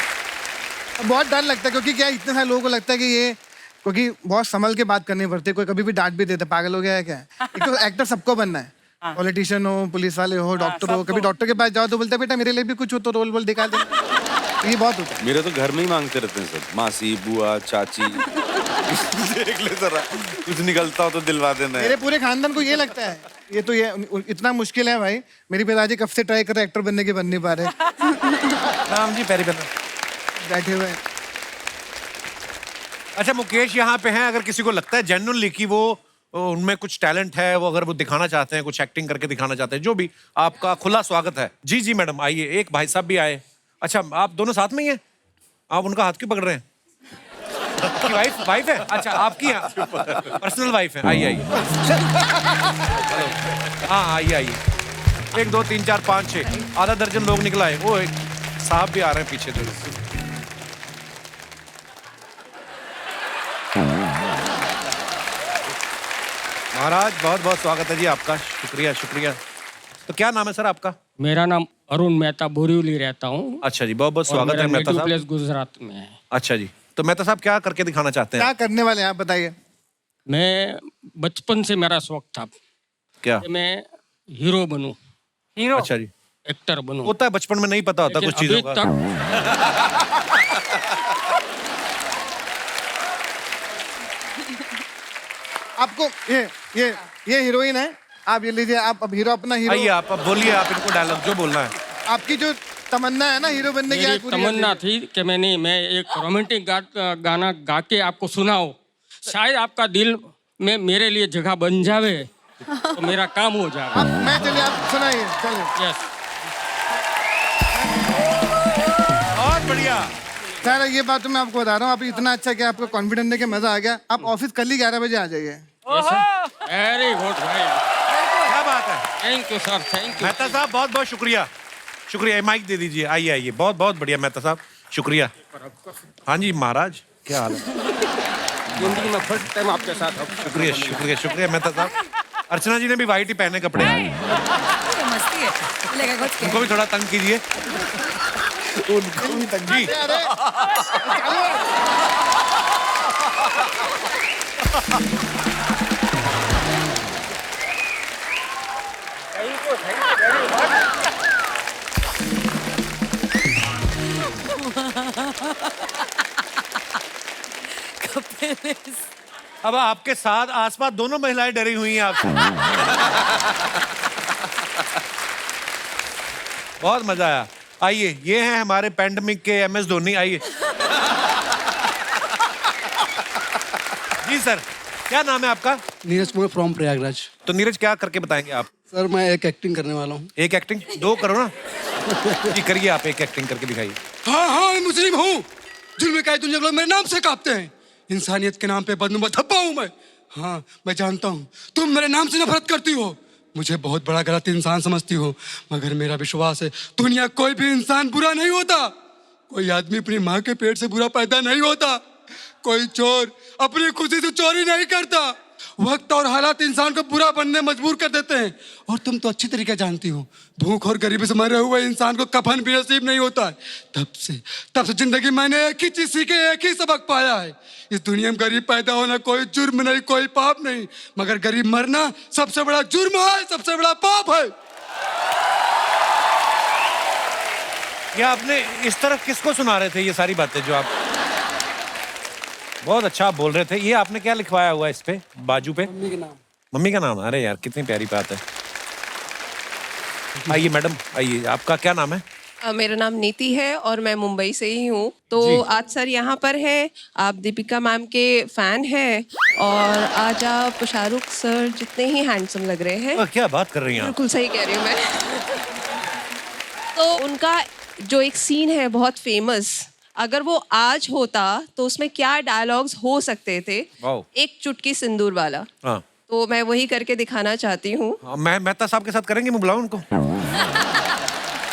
बहुत डर लगता है, क्योंकि क्या इतने सारे लोगों को लगता है कि ये, क्योंकि बहुत संभल के बात करनी पड़ती है, कोई कभी भी डांट भी देता, पागल हो गया है क्या। एक तो एक्टर सबको बनना है, पॉलिटिशियन हो, पुलिस वाले हो, डॉक्टर हो। कभी डॉक्टर के पास जाओ तो बोलते बेटा मेरे लिए भी कुछ हो तो रोल वोल दिखा दे। ये बहुत होता है। मेरे तो घर में ही मांगते रहते हैं सब, मासी, बुआ, चाची। देख ले जरा, कुछ निकलता हो तो दिलवा देना है। मेरे पूरे खानदान को ये लगता है, ये तो ये इतना मुश्किल है भाई। मेरी पिताजी कब से ट्राई कर रहे एक्टर बनने के, बन नहीं पा रहे। राम जी पैरी बना बैठे हुए। अच्छा, मुकेश यहाँ पे हैं। अगर किसी को लगता है जेन्युइनली कि वो उनमें कुछ टैलेंट है, वो अगर वो दिखाना चाहते हैं, कुछ एक्टिंग करके दिखाना चाहते हैं, जो भी, आपका खुला स्वागत है। जी जी मैडम आइए। एक भाई साहब भी आए। अच्छा, आप दोनों साथ में ही हैं? आप उनका हाथ क्यों पकड़ रहे हैं? आपकी वाइफ है? अच्छा, आपकी पर्सनल वाइफ है। आइए आइए। हाँ आइए आइए। 1 2 3 4 5 6 आधा दर्जन लोग निकल आए। वो एक साहब भी आ रहे हैं पीछे थोड़े से। महाराज बहुत बहुत स्वागत है जी आपका। शुक्रिया शुक्रिया। तो क्या नाम है सर आपका? मेरा नाम अरुण मेहता, बोरीवली रहता हूँ। अच्छा जी, बहुत बहुत स्वागत है मेहता साहब। प्लेस गुजरात में है। अच्छा जी, तो मेहता साहब क्या करके दिखाना चाहते हैं? क्या करने वाले हैं आप बताइए। मैं बचपन से मेरा शौक था क्या? कि मैं हीरो बनूं, हीरो? अच्छा जी, एक्टर बनूं। होता है, बचपन में नहीं पता होता कुछ चीजों का। आपको ये हीरोइन है, आप ये लीजिए। आप अब हीरो, अपना हीरो। आइए आप, अब बोलिए आप इनको डायलॉग जो बोलना है। आपकी जो तमन्ना है ना हीरो बनने की, मेरी तमन्ना थी कि मैं एक रोमांटिक गाना गा के आपको सुनाऊं, शायद आपका दिल में मेरे लिए जगह बन जावे तो मेरा काम हो जाएगा। आप मैं चलिए आप सुनाइए चलिए। यस। बहुत बढ़िया। सर ये बात तो मैं आपको बता रहा हूँ, आप इतना अच्छा कि आपको कॉन्फिडेंस है कि मजा आ गया। आप ऑफिस कल ही 11 बजे आ जाइए। वेरी गुड भाई, क्या बात है। Thank you sir, thank you. Mehta साहब बहुत बहुत शुक्रिया। शुक्रिया, माइक दे दीजिए। आइए आइए, बहुत बहुत बढ़िया मेहता साहब, शुक्रिया। हाँ जी महाराज, क्या हाल है? जिंदगी में फर्स्ट टाइम आपके साथ हूँ। शुक्रिया शुक्रिया शुक्रिया मेहता साहब। अर्चना जी ने भी वाइट ही पहने कपड़े, मस्ती है चलेगा कुछ उनको भी थोड़ा तंग कीजिए। उनको भी तंग जी। अब आपके साथ आसपास दोनों महिलाएं डरी हुई हैं आपसे। बहुत मजा आया। आइए, ये हैं हमारे पैंडेमिक के MS धोनी। आइए जी सर, क्या नाम है आपका? नीरज कुमार फ्रॉम प्रयागराज। तो नीरज, क्या करके बताएंगे आप? सर मैं एक एक्टिंग करने वाला हूँ। एक एक्टिंग? दो करो ना जी, करिए आप, एक एक्टिंग करके दिखाइए। हाँ हाँ मैं मुस्लिम हूँ, जुल्म का दुनिया लोग मेरे नाम से कांपते हैं, इंसानियत के नाम पे बदनुमा धब्बा हूँ मैं। हाँ मैं जानता हूँ तुम मेरे नाम से नफरत करती हो, मुझे बहुत बड़ा गलत इंसान समझती हो, मगर मेरा विश्वास है दुनिया कोई भी इंसान बुरा नहीं होता। कोई आदमी अपनी माँ के पेट से बुरा पैदा नहीं होता, कोई चोर अपनी खुशी से चोरी नहीं करता। वक्त और हालात इंसान को बुरा बनने मजबूर कर देते हैं, और तुम तो अच्छी तरीके जानती हो भूख और गरीबी से मरे हुए इंसान को कफन भी नसीब नहीं होता है। तब से जिंदगी मैंने एक ही चीज सीखी, एक ही सबक पाया है, इस दुनिया में गरीब पैदा होना कोई जुर्म नहीं, कोई पाप नहीं, मगर गरीब मरना सबसे बड़ा जुर्म है, सबसे बड़ा पाप है। ये आपने इस तरह किसको सुना रहे थे ये सारी बातें जो आप? बहुत अच्छा आप बोल रहे थे। ये आपने क्या लिखवाया हुआ है इस पे, बाजू पे? मम्मी के नाम। मम्मी का नाम? अरे यार कितनी प्यारी बात है। आइए मैडम, आइए, आपका क्या नाम है? मेरा नाम नीति है और मैं मुंबई से ही हूँ। तो आज सर यहाँ पर है, आप दीपिका मैम के फैन हैं, और आज आप शाहरुख सर जितने ही हैंडसम लग रहे हैं। क्या बात कर रही हैं आप? बिल्कुल सही कह रही हूँ मैं। तो उनका जो एक सीन है बहुत फेमस, अगर वो आज होता तो उसमें क्या डायलॉग्स हो सकते थे, एक चुटकी सिंदूर वाला। हाँ। तो मैं वही करके दिखाना चाहती हूँ। मैं मेहता साहब के साथ करेंगे, मैं बुलाऊं उनको?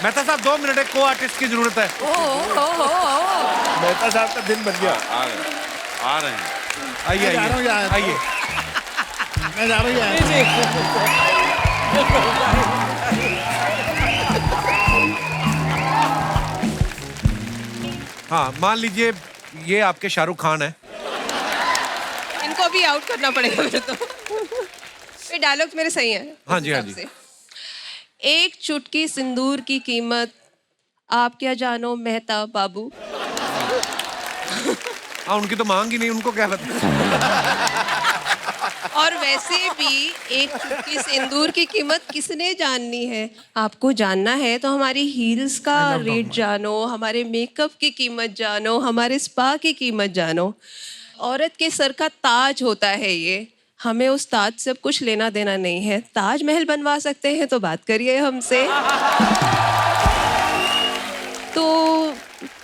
मेहता साहब 2 मिनट, एक को आर्टिस्ट की जरूरत है। मेहता साहब का दिन बन गया। आ रहे हैं। आइए आइए आइए। मैं जा रही हूँ। हाँ, मान लीजिए ये आपके शाहरुख खान है। इनको भी आउट करना पड़ेगा फिर तो। ये डायलॉग्स मेरे सही हैं। हाँ जी, हाँ जी। एक चुटकी सिंदूर की कीमत आप क्या जानो मेहता बाबू। हाँ, उनकी तो मांग ही नहीं, उनको क्या पता। और वैसे भी एक चुटकी सिंदूर की कीमत किसने जाननी है? आपको जानना है तो हमारी हील्स का रेट जानो, हमारे मेकअप की कीमत जानो, हमारे स्पा की कीमत जानो। औरत के सर का ताज होता है ये, हमें उस ताज से कुछ लेना देना नहीं है। ताजमहल बनवा सकते हैं तो बात करिए हमसे। तो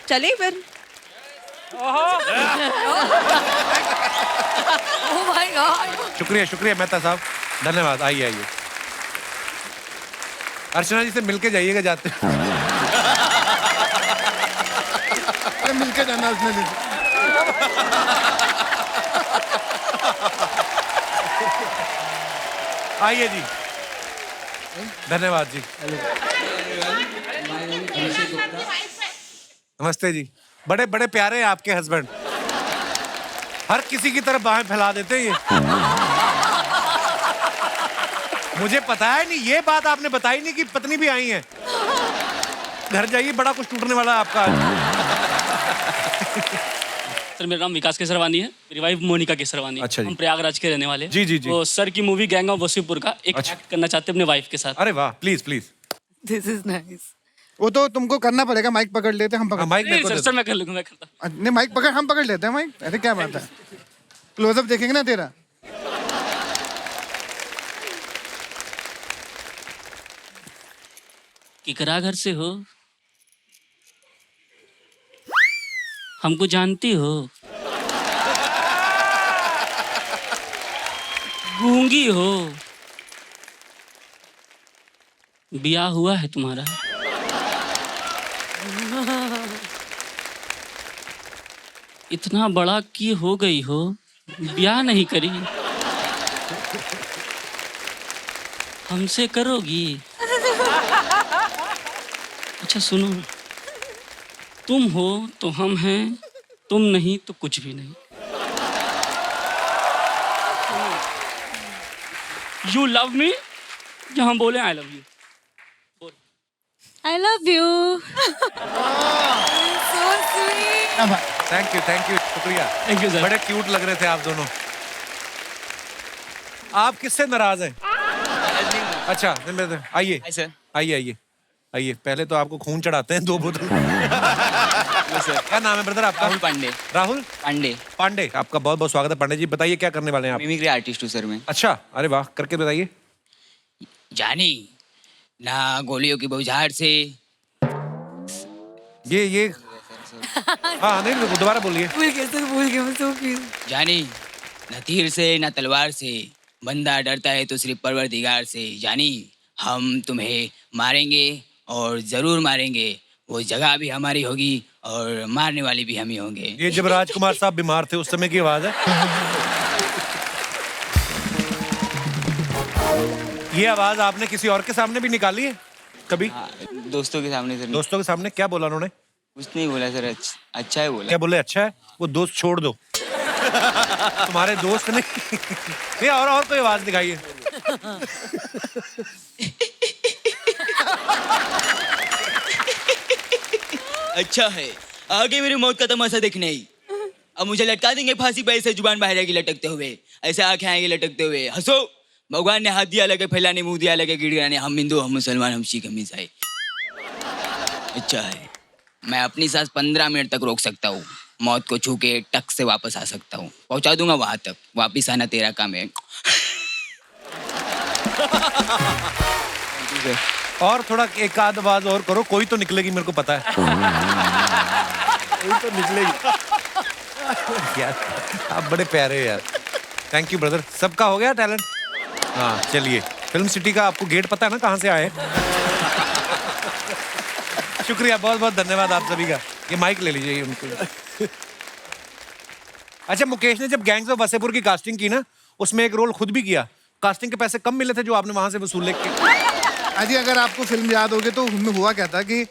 चले फिर। Oh my God! शुक्रिया शुक्रिया मेहता साहब, धन्यवाद। आइए आइए, अर्चना जी से मिलके जाइएगा जाते। मिलके जाना उसने भी। आइए जी, धन्यवाद जी। नमस्ते जी। बड़े बड़े प्यारे हैं आपके हस्बैंड, हर किसी की तरफ बाहें फैला देते हैं ये। मुझे पता है नहीं, ये बात आपने बताई नहीं कि पत्नी भी आई है। घर जाइए, बड़ा कुछ टूटने वाला है आपका। सर मेरा नाम विकास केसरवानी है, मेरी वाइफ मोनिका केसरवानी। अच्छा जी। हम प्रयागराज के रहने वाले हैं। जी जी जी। तो सर की मूवी गैंग ऑफ वसीपुर का एक एक्ट करना चाहते हैं अपने वाइफ के साथ। अरे वाह, please please. This is nice. वो तो तुमको करना पड़ेगा, माइक पकड़ लेते हम पकड़। माइक सर मैं कर लूंगा, मैं करता। नहीं माइक पकड़, हम पकड़ लेते हैं माइक। अरे क्या बात है, क्लोजअप देखेंगे ना तेरा। किकरा घर से हो? हमको जानती हो? गूंगी हो? ब्याह हुआ है तुम्हारा? इतना बड़ा की हो गई हो, ब्याह नहीं करी? हमसे करोगी? अच्छा सुनो, तुम हो तो हम हैं, तुम नहीं तो कुछ भी नहीं। You love me? जहाँ बोले I love you. I love you. So sweet. Thank you, शुक्रिया। Thank you sir. बड़े क्यूट लग रहे थे आप दोनों। आप किससे नाराज हैं? अच्छा आइए आइए, पहले तो आपको खून चढ़ाते हैं 2 बोतल। क्या नाम है ब्रदर आपका? राहुल पांडे। राहुल पांडे, आपका बहुत बहुत स्वागत है पांडे जी। बताइए क्या करने वाले हैं आप? मिमिक्री आर्टिस्ट हूँ सर मैं। अच्छा, अरे वाह, करके बताइए। जानी ना गोलियों की बौछार से। ये हाँ नहीं, दोबारा बोलिए। भूल गए मैं so cute. जानी न तीर से न तलवार से, बंदा डरता है तो सिर्फ परवरदिगार से। जानी हम तुम्हें मारेंगे और जरूर मारेंगे, वो जगह भी हमारी होगी और मारने वाले भी हम ही होंगे। ये जब राजकुमार साहब बीमार थे उस समय की आवाज है। ये आवाज आपने किसी और के सामने भी निकाली है कभी? दोस्तों के सामने सर। दोस्तों के सामने क्या बोला उन्होंने? कुछ नहीं बोला सर, अच्छा है बोला। क्या बोले? अच्छा है, वो दोस्त छोड़ दो। तुम्हारे दोस्त नहीं और कोई आवाज दिखाइए। अच्छा है, आगे मेरी मौत का तमाशा देखने ही। अब मुझे लटका देंगे फांसी पे, ऐसे जुबान बाहर आएगी लटकते हुए, ऐसे आंखें आएंगी लटकते हुए। हंसो, भगवान ने हाथ दिया लगे फैलाने, मुंह दिया लगे गिड़गिड़ाने। हम हिंदू, हम मुसलमान, हम सिख, हम ईसाई। अच्छा है, मैं अपनी सांस 15 मिनट तक रोक सकता हूँ, मौत को छू के टक से वापस आ सकता हूँ, पहुंचा दूंगा वहां तक। वापिस आना तेरा काम है। और थोड़ा एक आध आवाज और करो, कोई तो निकलेगी, मेरे को पता है। कोई तो निकलेगी। यार आप बड़े प्यारे हो यार। Thank you brother. सबका हो गया टैलेंट? हाँ चलिए, फिल्म सिटी का आपको गेट पता है ना कहाँ से आए? शुक्रिया, बहुत बहुत धन्यवाद आप सभी का। ये माइक ले लीजिए उनको। अच्छा, मुकेश ने जब गैंग्स ऑफ वसेपुर की कास्टिंग की ना, उसमें एक रोल खुद भी किया। कास्टिंग के पैसे कम मिले थे जो आपने वहां से वसूल लेके। अजी अगर आपको फिल्म याद होगी तो उसमें हुआ क्या था कि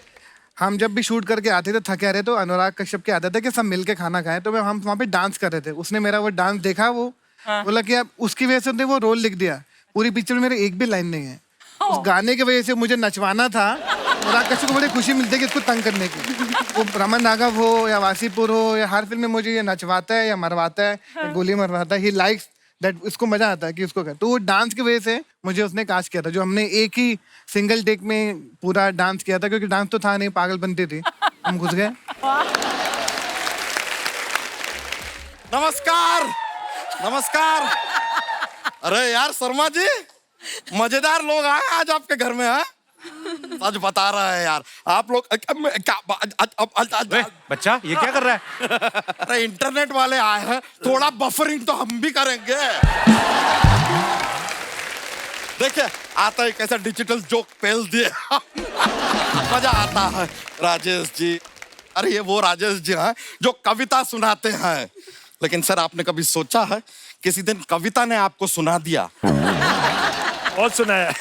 हम जब भी शूट करके आते थे थके रहे, तो अनुराग कश्यप की आदत है कि सब मिलके खाना खाएं, तो हम वहाँ पे डांस कर रहे थे। उसने मेरा वो डांस देखा, वो बोला कि अब उसकी वजह से उसने वो रोल लिख दिया। पूरी पिक्चर में मेरे एक भी लाइन नहीं है। उस गाने की वजह से मुझे नचवाना था। अनुराग कश्यप को बड़ी खुशी मिलती है कि इसको तंग करने की। वो रमन राघव हो या वासीपुर हो या हर फिल्म में मुझे ये नचवाता है या मरवाता है या गोली मरवाता है। ही लाइक्स दैट, इसको मजा आता है कि उसको कर। तो वो डांस की वजह से मुझे उसने कास्ट किया था, जो हमने एक ही सिंगल टेक में पूरा डांस किया था, क्योंकि डांस तो था नहीं, पागल बनती थी, हम घुस गए। नमस्कार नमस्कार। अरे यार शर्मा जी, मजेदार लोग आए आज आपके घर में। है सच बता रहा है यार, आप लोग बच्चा ये क्या कर रहा है? अरे इंटरनेट वाले आए हैं, थोड़ा बफरिंग तो हम भी करेंगे। देखिए आता है कैसा डिजिटल जोक पेल दिए। मजा आता है। राजेश जी, अरे ये वो राजेश जी हैं जो कविता सुनाते हैं। लेकिन सर आपने कभी सोचा है किसी दिन कविता ने आपको सुना दिया? बहुत सुनाया।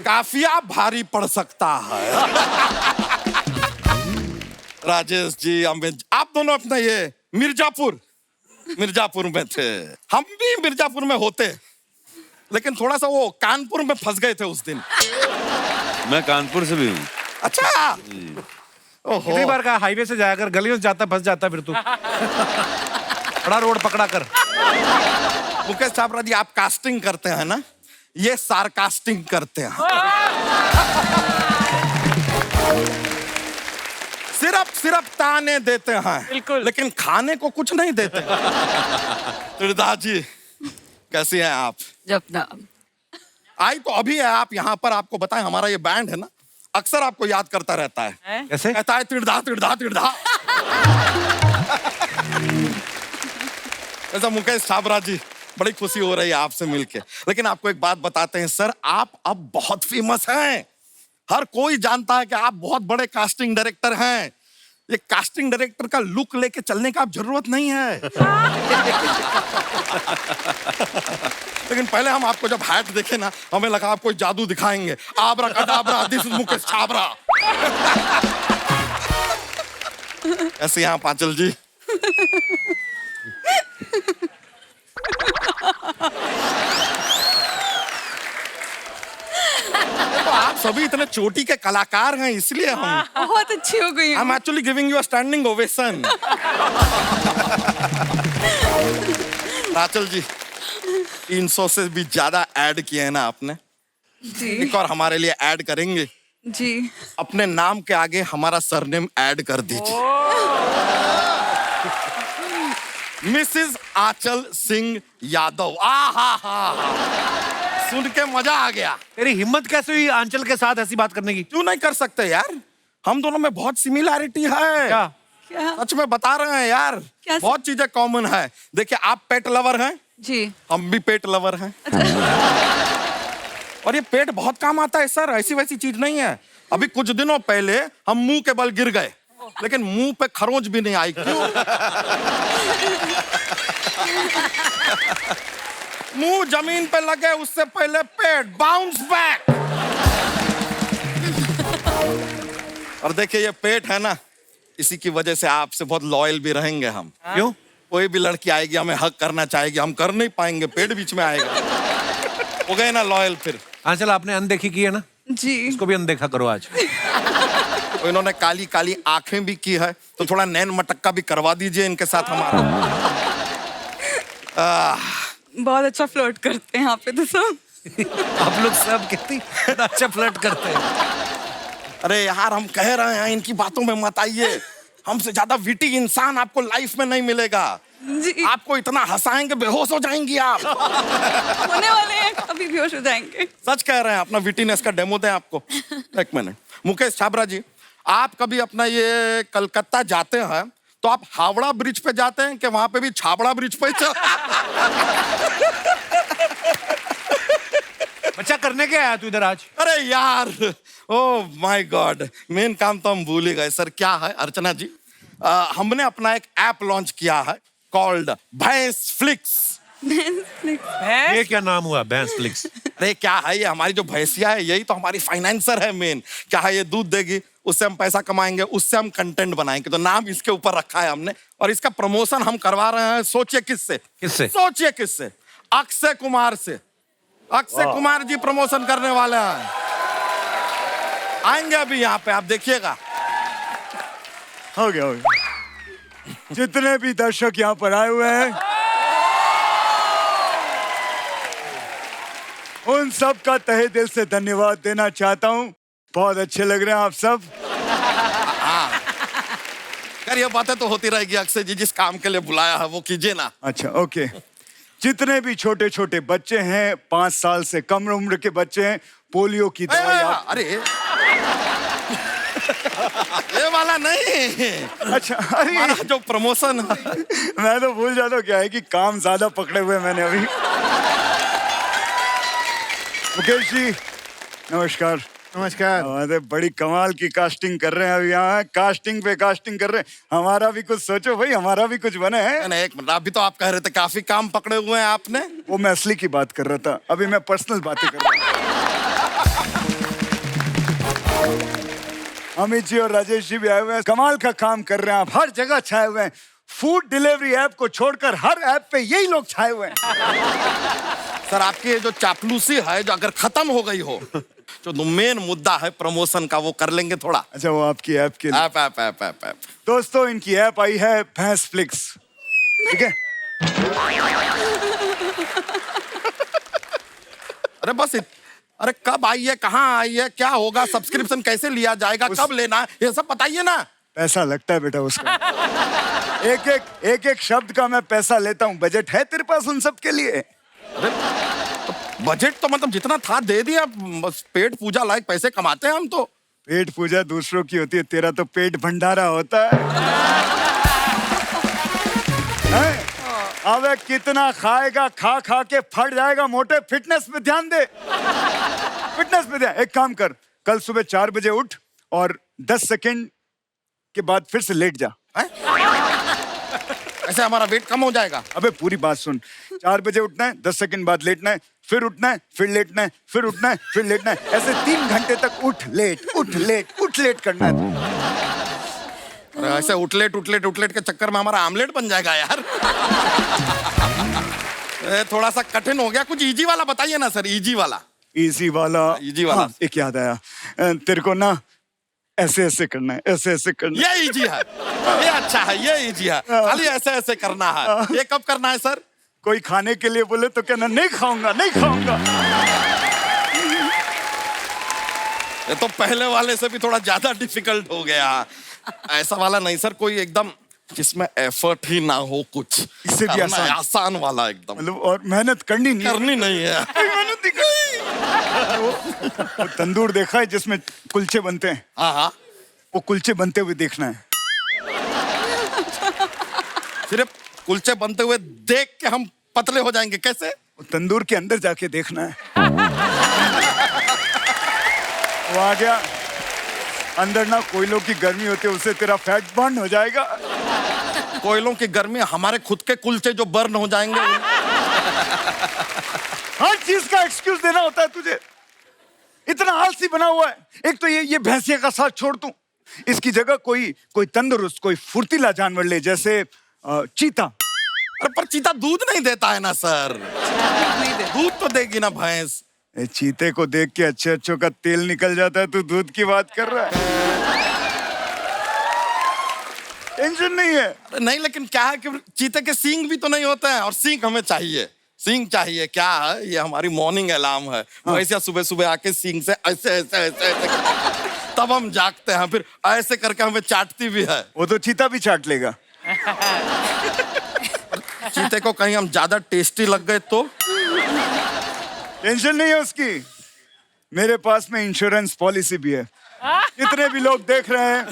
काफिया भारी पड़ सकता है। राजेश जी, आप दोनों अपना ये मिर्जापुर में थे, हम भी मिर्जापुर में होते, लेकिन थोड़ा सा वो कानपुर में फंस गए थे उस दिन। मैं कानपुर से भी हूँ। अच्छा, कितनी बार कहा हाईवे से जाकर, गलियों से जाता फंस जाता फिर तू। बड़ा रोड पकड़ा कर। मुकेश छाबड़ा जी, आप कास्टिंग करते हैं ना, ये सारकास्टिंग करते हैं। सिर्फ ताने देते हैं, लेकिन खाने को कुछ नहीं देते। त्रिदास जी कैसी हैं आप? जपना आई तो अभी है आप यहाँ पर। आपको बताएं, हमारा ये बैंड है ना, अक्सर आपको याद करता रहता है। कैसे? कहता है तिड़धा तिड़धा तिड़धा। ऐसा मुकेश छाबरा जी, बड़ी खुशी हो रही है आपसे मिलके। लेकिन आपको एक बात बताते हैं सर, आप अब बहुत फेमस हैं। हर कोई जानता है कि आप बहुत बड़े कास्टिंग डायरेक्टर हैं। ये कास्टिंग डायरेक्टर का लुक लेके चलने का अब जरूरत नहीं है। लेकिन पहले हम आपको जब हैट देखे ना, हमें लगा आप कोई जादू दिखाएंगे। आबरा कदाबरा, दिस इज मुकेश छाबरा। ऐसे यहाँ पांचल जी। तो आप सभी इतने चोटी के कलाकार हैं, इसलिए हम बहुत अच्छी हो गई I'm actually giving you a standing ovation। राचल जी, 300 से भी ज्यादा ऐड किए हैं ना आपने। जी एक और हमारे लिए ऐड करेंगे? जी अपने नाम के आगे हमारा सरनेम ऐड कर दीजिए। मिसेस आंचल सिंह यादव। सुन के मजा आ गया। तेरी हिम्मत कैसे हुई आंचल के साथ ऐसी बात करने की? क्यों नहीं कर सकते यार, हम दोनों में बहुत सिमिलैरिटी है। क्या? सच में बता रहे हैं यार, बहुत चीजें कॉमन है। देखिए, आप पेट लवर हैं जी, हम भी पेट लवर हैं। और ये पेट बहुत काम आता है सर, ऐसी वैसी चीज नहीं है। अभी कुछ दिनों पहले हम मुंह के बल गिर गए, लेकिन मुंह पे खरोंच भी नहीं आई। क्यों? मुंह जमीन पे लगे उससे पहले पेट बाउंस बैक। और देखिए, ये पेट है ना, इसी की वजह से आपसे बहुत लॉयल भी रहेंगे हम। क्यों? कोई भी लड़की आएगी, हमें हक करना चाहेगी, हम कर नहीं पाएंगे, पेट बीच में आएगा। हो गए ना लॉयल फिर। आंचल, आपने अनदेखी की है ना? जी। इसको भी अनदेखा करो आज। तो इन्होंने काली काली आंखें भी की है, तो थोड़ा नैन मटक्का भी करवा दीजिए इनके साथ हमारा। बहुत अच्छा फ्लर्ट करते हैं यहाँ पे तो सब। आप लोग सब कितनी अच्छा फ्लर्ट करते हैं। अरे यार, हम कह रहे हैं इनकी बातों में मत आइए। हमसे ज्यादा विटी इंसान आपको लाइफ में नहीं मिलेगा। जी। आपको इतना हंसाएंगे बेहोश हो जाएंगी आप। होने वाले हैं, अभी बेहोश हो जाएंगे। सच कह रहे हैं, अपना विटीनेस का डेमो दें आपको। एक मिनट, मुकेश छाबरा जी, आप कभी अपना ये कलकत्ता जाते हैं तो आप हावड़ा ब्रिज पे जाते हैं कि वहां पे भी छाबड़ा ब्रिज पे बच्चा करने क्या आया तू इधर आज? अरे यार, ओ माय गॉड, मेन काम तो हम भूल ही गए सर। क्या है अर्चना जी, हमने अपना एक ऐप लॉन्च किया है कॉल्ड भैंस फ्लिक्स। ये क्या नाम हुआ, भैंस फ्लिक्स? अरे क्या है ये, हमारी जो भैंसिया है यही तो हमारी फाइनेंसर है मेन। क्या है, ये दूध देगी, उससे हम पैसा कमाएंगे, उससे हम कंटेंट बनाएंगे। तो नाम इसके ऊपर रखा है हमने, और इसका प्रमोशन हम करवा रहे हैं। सोचिए किससे? किससे? सोचिए किससे? अक्षय कुमार से। अक्षय कुमार जी प्रमोशन करने वाले हैं, आएंगे अभी यहाँ पे, आप देखिएगा। हो गया, हो गया। जितने भी दर्शक यहाँ पर आए हुए हैं, उन सब का तहे दिल से धन्यवाद देना चाहता हूँ। बहुत अच्छे लग रहे हैं आप सब। यार, ये बातें तो होती रहेगी। अक्षय जी जिस काम के लिए बुलाया है वो कीजिए ना। अच्छा, ओके। जितने भी छोटे छोटे बच्चे हैं, 5 साल से कम उम्र के बच्चे हैं, पोलियो की दवाई अरे ये वाला नहीं। अच्छा, अरे जो प्रमोशन है। मैं तो भूल जाता हूँ, क्या है कि काम ज्यादा पकड़े हुए मैंने अभी। मुकेश जी नमस्कार। नमस्कार। अरे बड़ी कमाल की कास्टिंग कर रहे हैं अभी यहाँ, कास्टिंग पे कास्टिंग कर रहे हैं। हमारा भी कुछ सोचो भाई, हमारा भी कुछ बने हैं। नहीं, एक मिनट, अभी तो आप कह रहे थे काफी काम पकड़े हुए हैं आपने। वो मैं असली की बात कर रहा था, अभी मैं पर्सनल बातें कर रहा हूँ। अमित जी और राजेश जी भी आए हुए हैं, कमाल का काम कर रहे हैं आप, हर जगह छाए हुए हैं। फूड डिलीवरी ऐप को छोड़कर हर ऐप पे यही लोग छाए हुए हैं। सर, आपकी ये जो चापलूसी है, जो अगर खत्म हो गई हो, जो मेन मुद्दा है प्रमोशन का, वो कर लेंगे थोड़ा। अच्छा, वो आपकी ऐप के लिए। ऐप। दोस्तों, इनकी ऐप आई है भैंस फ्लिक्स, ठीक है? अरे बस अरे कब आई है, कहाँ आई है, क्या होगा, सब्सक्रिप्शन कैसे लिया जाएगा, कब लेना है, ये सब बताइए ना। पैसा लगता है बेटा उसका। एक एक शब्द का मैं पैसा लेता हूँ। बजट है तेरे पास उन सब के लिए? अरे तो बजट तो मतलब जितना था दे दिया, बस पेट पूजा लायक पैसे कमाते हैं हम तो। पेट पूजा दूसरों की होती है, तेरा तो पेट भंडारा होता है। अबे कितना खाएगा, खा खा के फट जाएगा मोटे। फिटनेस पे ध्यान दे, फिटनेस पे ध्यान। एक काम कर, कल सुबह 4 बजे उठ और 10 सेकंड के बाद फिर से लेट जा। ऐसे हमारा वेट कम हो जाएगा। अबे पूरी बात सुन, 4 बजे उठना है, 10 सेकंड बाद लेटना है, फिर उठना है, फिर लेटना है, फिर उठना है, फिर लेटना है। ऐसे 3 घंटे तक उठ लेट करना है। अरे ऐसे उठलेट के चक्कर में हमारा आमलेट बन जाएगा यार। थोड़ा सा कठिन हो गया, कुछ इजी वाला बताइए ना सर। इजी वाला। हाँ, एक याद आया, तेरे को ना ऐसे ऐसे करना है, ऐसे ऐसे करना है। ये इजी है, ये अच्छा है, ये इजी है। खाली ऐसे ऐसे करना है। ये कब करना है सर? कोई खाने के लिए बोले तो कहना नहीं खाऊंगा, नहीं खाऊंगा। ये तो पहले वाले से भी थोड़ा ज्यादा डिफिकल्ट हो गया। ऐसा वाला नहीं सर, कोई एकदम जिसमें एफर्ट ही ना हो कुछ। इससे भी आसान वाला एकदम। मतलब और मेहनत करनी नहीं है। मेहनत नहीं करनी। वो तंदूर देखा है जिसमें कुलचे बनते हैं? हाँ। वो कुलचे बनते हुए देखना है। सिर्फ कुलचे बनते हुए देख के हम पतले हो जाएंगे कैसे? वो तंदूर के अंदर जाके देखना है। वो आ गया अंदर ना, कोयलों की गर्मी होती है, उससे तेरा फैट बर्न हो जाएगा। कोयलों की गर्मी, हमारे खुद के कुलचे जो बर्न हो जाएंगे। हर चीज का एक्सक्यूज देना होता है तुझे। इतना आलसी बना हुआ है। एक तो ये भैंसिया का साथ छोड़ तू, इसकी जगह कोई तंदुरुस्त, कोई फुर्तीला जानवर ले, जैसे चीता। अरे पर चीता दूध नहीं देता है ना सर। दूध तो देगी ना भैंस। चीते को देख के अच्छे अच्छों का तेल निकल जाता है, तू दूध की बात कर रहा है। टेंशन नहीं है। नहीं, लेकिन क्या है कि चीते के सींग भी तो नहीं होते हैं, और सींग हमें चाहिए। सींग चाहिए। क्या है, ये हमारी मॉर्निंग अलार्म है। वैसे सुबह सुबह आके सींग से ऐसे ऐसे ऐसे ऐसे तब हम जागते हैं, फिर ऐसे करके हमें चाटती भी है। वो तो चीता भी चाट लेगा। चीते को कहीं हम ज्यादा टेस्टी लग गए तो? टेंशन नहीं है उसकी, मेरे पास में इंश्योरेंस पॉलिसी भी है। जितने भी लोग देख रहे हैं,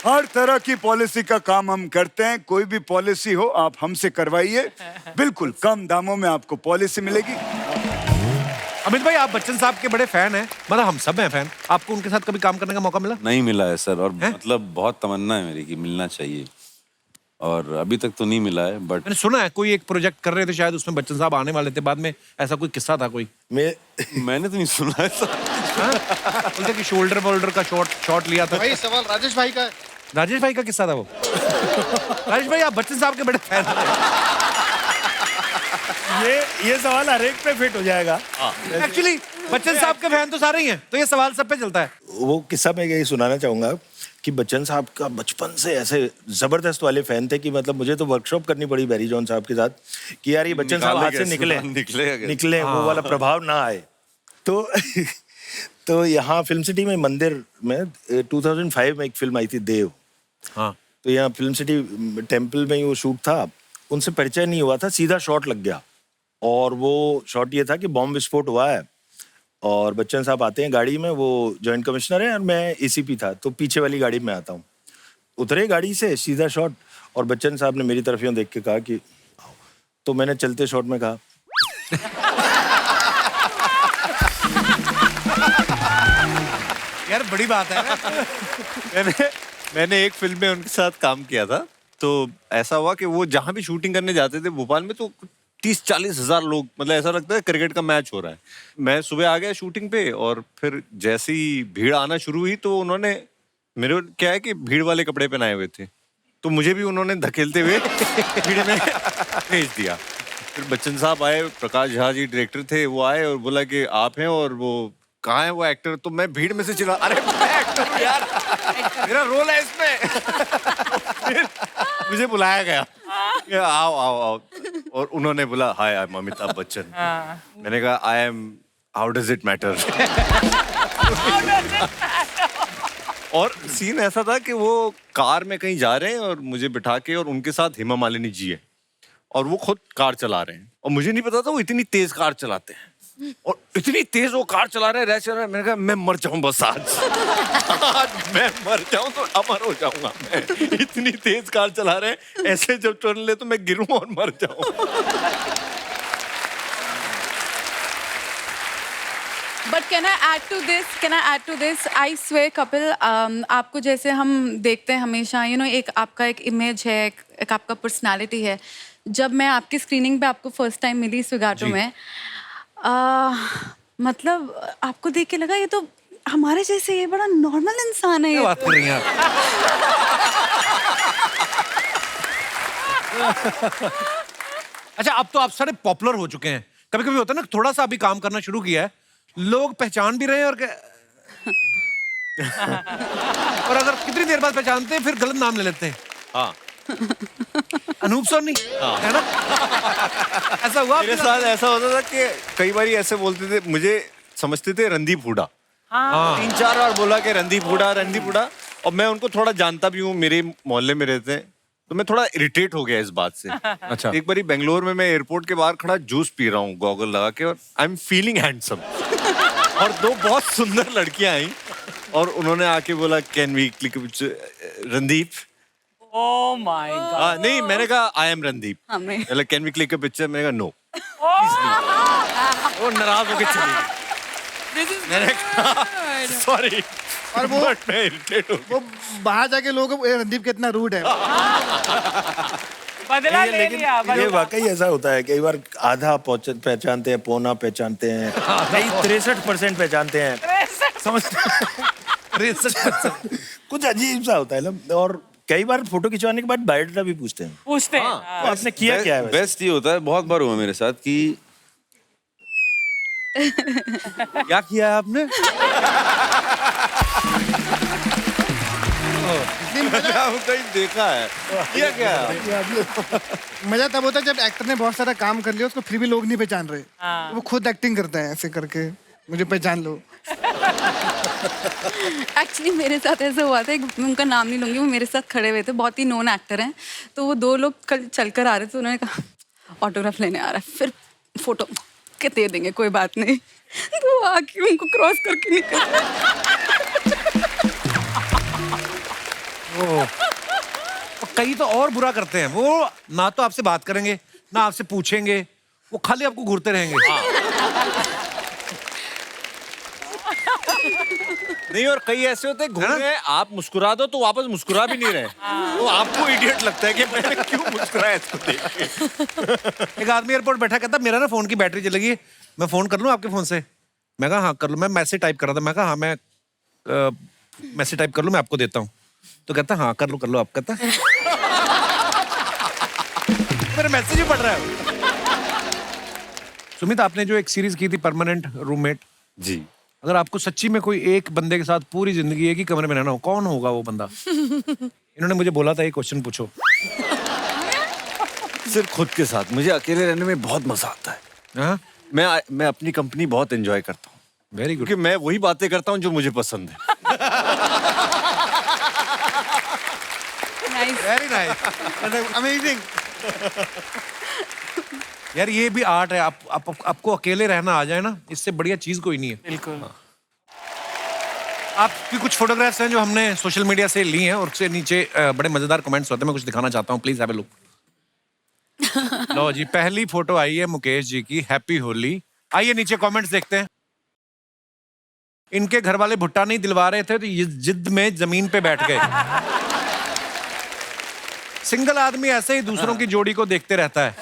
हर तरह की पॉलिसी का काम हम करते हैं। कोई भी पॉलिसी हो आप हमसे करवाइए, बिल्कुल कम दामों में आपको पॉलिसी मिलेगी। अमित भाई, आप बच्चन साहब के बड़े फैन हैं, मतलब हम सब हैं फैन। आपको उनके साथ कभी काम करने का मौका मिला? नहीं मिला है सर, और मतलब बहुत तमन्ना है मेरी कि मिलना चाहिए, और अभी तक तो नहीं मिला है। बट मैंने सुना है कोई एक प्रोजेक्ट कर रहे थे शायद, उसमें बच्चन साहब आने वाले थे बाद में, ऐसा कोई किस्सा था कोई? मैंने तो नहीं सुना है सर। बोलते कि शोल्डर का शॉट लिया था। भाई सवाल राजेश भाई का है। राजेश भाई का किस्सा था वो। राजेश भाई, आप बच्चन साहब के बड़े फैन हैं। ये सवाल हर एक पे फिट हो जाएगा। एक्चुअली बच्चन साहब के फैन तो सारे ही हैं, तो ये सवाल सब पे चलता है। वो किस्सा मैं यही सुनाना चाहूंगा कि बच्चन साहब का बचपन से ऐसे जबरदस्त वाले फैन थे कि मतलब मुझे तो वर्कशॉप करनी पड़ी बैरी जॉन साहब के साथ कि यार ये बच्चन साहब हाथ से निकले वो वाला प्रभाव ना आए। तो यहाँ फिल्म सिटी में मंदिर में 2005 में एक फिल्म आई थी देव। हाँ। तो यहाँ फिल्म सिटी टेम्पल में ही वो शूट था। उनसे परिचय नहीं हुआ था, सीधा शॉट लग गया, और वो शॉट ये था कि बॉम्ब विस्फोट हुआ है और बच्चन साहब आते हैं गाड़ी में, वो जॉइंट कमिश्नर है और मैं एसीपी था, तो पीछे वाली गाड़ी में आता हूँ। उतरे गाड़ी से, सीधा शॉट, और बच्चन साहब ने मेरी तरफ यूँ देख के कहा कि, तो मैंने चलते शॉट में कहा यार बड़ी बात है। मैंने एक फिल्म में उनके साथ काम किया था, तो ऐसा हुआ कि वो जहाँ भी शूटिंग करने जाते थे भोपाल में, तो 30-40 हजार लोग, मतलब ऐसा लगता है क्रिकेट का मैच हो रहा है। मैं सुबह आ गया शूटिंग पे, और फिर जैसे ही भीड़ आना शुरू हुई तो उन्होंने मेरे, क्या है कि भीड़ वाले कपड़े पहनाए हुए थे, तो मुझे भी उन्होंने धकेलते हुए भीड़ में भेज दिया। फिर बच्चन साहब आए, प्रकाश झा जी डायरेक्टर थे, वो आए और बोला कि आप हैं, और वो कहाँ है वो एक्टर? तो मैं भीड़ में से चिल्ला, अरे मैं एक्टर हूँ यार, मेरा रोल है इसमें। मुझे बुलाया गया, आओ आओ आओ, और उन्होंने बोला हाय आई एम अमिताभ बच्चन। मैंने कहा I M, how does it matter? और सीन ऐसा था कि वो कार में कहीं जा रहे हैं और मुझे बिठा के, और उनके साथ हेमा मालिनी जी है, और वो खुद कार चला रहे हैं और मुझे नहीं पता था वो इतनी तेज कार चलाते हैं और इतनी तेज वो कार चला रहे रैश चला रहे। मैंने कहा मैं मर जाऊं बस आज मैं मर जाऊं तो अमर हो जाऊंगा मैं। इतनी तेज कार चला रहे हैं, ऐसे जब टर्न ले तो मैं गिरूं और मर जाऊं। But can I add to this I swear Kapil, आपको जैसे हम देखते हैं हमेशा एक आपका एक इमेज है, एक आपका पर्सनालिटी है। जब मैं आपकी स्क्रीनिंग पे आपको फर्स्ट टाइम मिली स्विगाटो में, मतलब आपको देख के लगा ये तो हमारे जैसे ये बड़ा नॉर्मल इंसान है। क्या बात कर रही हैं आप? अच्छा, अब तो आप सारे पॉपुलर हो चुके हैं। कभी कभी होता है ना, थोड़ा सा अभी काम करना शुरू किया है, लोग पहचान भी रहे हैं और और अगर कितनी देर बाद पहचानते हैं फिर गलत नाम ले लेते हैं। हाँ, अनूप सोनी है ना? ऐसा हुआ मेरे साथ? ऐसा होता था कि कई बार ऐसे बोलते थे, मुझे समझते थे रणदीप हुडा। 3-4 बार बोला कि रणदीप हुडा, रणदीप हुडा, और मैं उनको थोड़ा जानता भी हूँ, मेरे मोहल्ले में रहते हैं, तो मैं थोड़ा इरिटेट हो गया इस बात से। अच्छा। एक बारी बेंगलोर में मैं एयरपोर्ट के बाहर खड़ा जूस पी रहा हूँ गॉगल लगा के, और आई एम फीलिंग हैंडसम और 2 बहुत सुंदर लड़कियां आई और उन्होंने आके बोला can we click Randeep. Oh my God. नहीं, मैंने कहा I am Randeep. Can we click a picture? मैंने कहा नो। वो नाराज होके चली गई। मैंने कहा सॉरी, और वो मैं इरिटेट हो गया। वो बाहर जाके लोग रणदीप कितना रूड है। बदला ले लेकिन लिया, ये बदला। वाकई ऐसा होता है, कई बार आधा पहचानते हैं, पौना पहचानते हैं, कई 63% पहचानते हैं, समझते हैं? 63%। कुछ अजीब सा होता है ना। और कई बार फोटो खिंचवाने के बाद बायोडाटा भी पूछते हैं। हैं। तो आपने किया क्या है वैसे? बेस्ट ये होता है, बहुत बार हुआ मेरे साथ कि क्या किया है आपने? कहीं देखा है किया क्या? मजा तब होता है जब एक्टर ने बहुत सारा काम कर लिया, उसको फिर भी लोग नहीं पहचान रहे, तो वो खुद एक्टिंग करता है ऐसे करके, मुझे पहचान लो। एक्चुअली मेरे साथ ऐसा हुआ था, मैं उनका नाम नहीं लूंगी, वो मेरे साथ खड़े हुए थे, बहुत ही नोन एक्टर हैं। तो वो 2 लोग कल चलकर आ रहे थे, उन्होंने कहा ऑटोग्राफ लेने आ रहा है, फिर फोटो के दे देंगे, कोई बात नहीं। तो वो आके उनको क्रॉस करके निकल गए। कई तो और बुरा करते हैं, वो ना तो आपसे बात करेंगे ना आपसे पूछेंगे, वो खाली आपको घूरते रहेंगे। नहीं, और कई ऐसे होते हैं घूम रहे हैं, आप मुस्कुरा दो तो वापस मुस्कुरा भी नहीं रहे, तो आपको इडियट लगता है कि मैंने क्यों मुस्कुराया इसको देख के। एक आदमी एयरपोर्ट बैठा, कहता मेरा ना फोन की बैटरी चली गई, मैं फोन कर लूं आपके फोन से? मैं कहा हाँ कर लो। मैं मैसेज टाइप कर रहा था, मैं कहा हाँ मैं मैसेज टाइप कर लूं, मैं आपको देता हूँ। तो कहता हाँ कर लो आप। कहता मेरे मैसेज ही पढ़ रहा है। सुमित, आपने जो एक सीरीज की थी परमानेंट रूममेट जी, अगर आपको सच्ची में कोई एक बंदे के साथ पूरी जिंदगी एक ही कमरे में रहना हो, कौन होगा वो बंदा? इन्होंने मुझे बोला था ये क्वेश्चन पूछो। सिर्फ खुद के साथ। मुझे अकेले रहने में बहुत मजा आता है। हाँ? मैं अपनी कंपनी बहुत एंजॉय करता हूँ। Very good. क्योंकि मैं वही बातें करता हूँ जो मुझे पसंद है। Very nice, amazing. यार ये भी आर्ट है। आपको अकेले रहना आ जाए ना, इससे बढ़िया चीज कोई नहीं है। बिल्कुल। आपकी कुछ फोटोग्राफ्स हैं जो हमने सोशल मीडिया से ली हैं और उससे नीचे बड़े मजेदार कमेंट्स होते हैं, मैं कुछ दिखाना चाहता हूँ, प्लीज हैव अ लुक। लो जी, पहली फोटो आई है मुकेश जी की, हैप्पी होली। आइए नीचे कमेंट्स देखते हैं। इनके घर वाले भुट्टा नहीं दिलवा रहे थे तो ये जिद में जमीन पे बैठ गए। सिंगल आदमी ऐसे ही दूसरों की जोड़ी को देखते रहता है।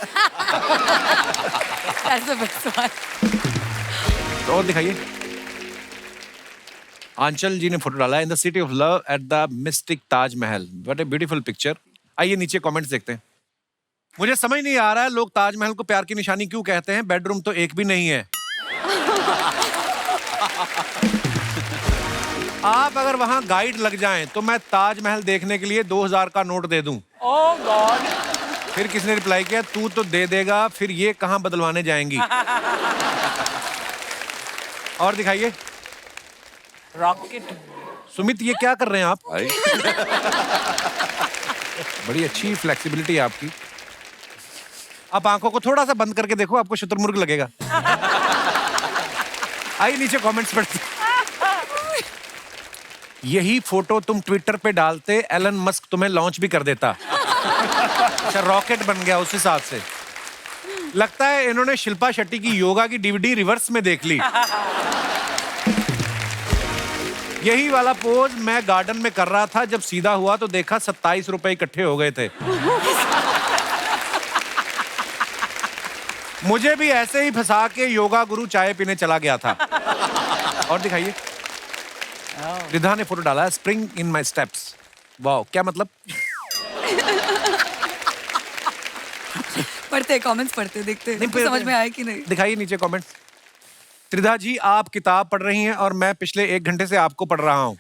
तो और दिखाइए। आंचल जी ने फोटो डाला है, in the city of love at the mystic Taj Mahal. What a beautiful picture. आइए नीचे कमेंट्स देखते हैं। मुझे समझ नहीं आ रहा है लोग ताजमहल को प्यार की निशानी क्यों कहते हैं, बेडरूम तो एक भी नहीं है। आप अगर वहां गाइड लग जाएं तो मैं ताजमहल देखने के लिए 2000 का नोट दे दूं। ओह गॉड। फिर किसने रिप्लाई किया, तू तो दे देगा, फिर ये कहां बदलवाने जाएंगी। और दिखाइए। रॉकेट। सुमित ये क्या कर रहे हैं आप? बड़ी अच्छी फ्लेक्सिबिलिटी है आपकी। आप आंखों को थोड़ा सा बंद करके देखो, आपको शुतुरमुर्ग लगेगा। आइए नीचे कमेंट्स पढ़ते। यही फोटो तुम ट्विटर पे डालते, एलन मस्क तुम्हें लॉन्च भी कर देता। अच्छा, रॉकेट बन गया उस हिसाब से। लगता है इन्होंने शिल्पा शेट्टी की योगा की डीवीडी रिवर्स में देख ली। यही वाला पोज मैं गार्डन में कर रहा था, जब सीधा हुआ तो देखा 27 रुपए इकट्ठे हो गए थे। मुझे भी ऐसे ही फंसा के योगा गुरु चाय पीने चला गया था। और दिखाइए, रिधा ने फोटो डाला है, स्प्रिंग इन माई स्टेप्स। वाह, क्या मतलब? पढ़ते कमेंट्स पढ़ते देखते नहीं, समझ में आया कि नहीं। दिखाइए नीचे कमेंट्स। त्रिधा जी, आप किताब पढ़ रही हैं और मैं पिछले 1 घंटे से आपको पढ़ रहा हूँ।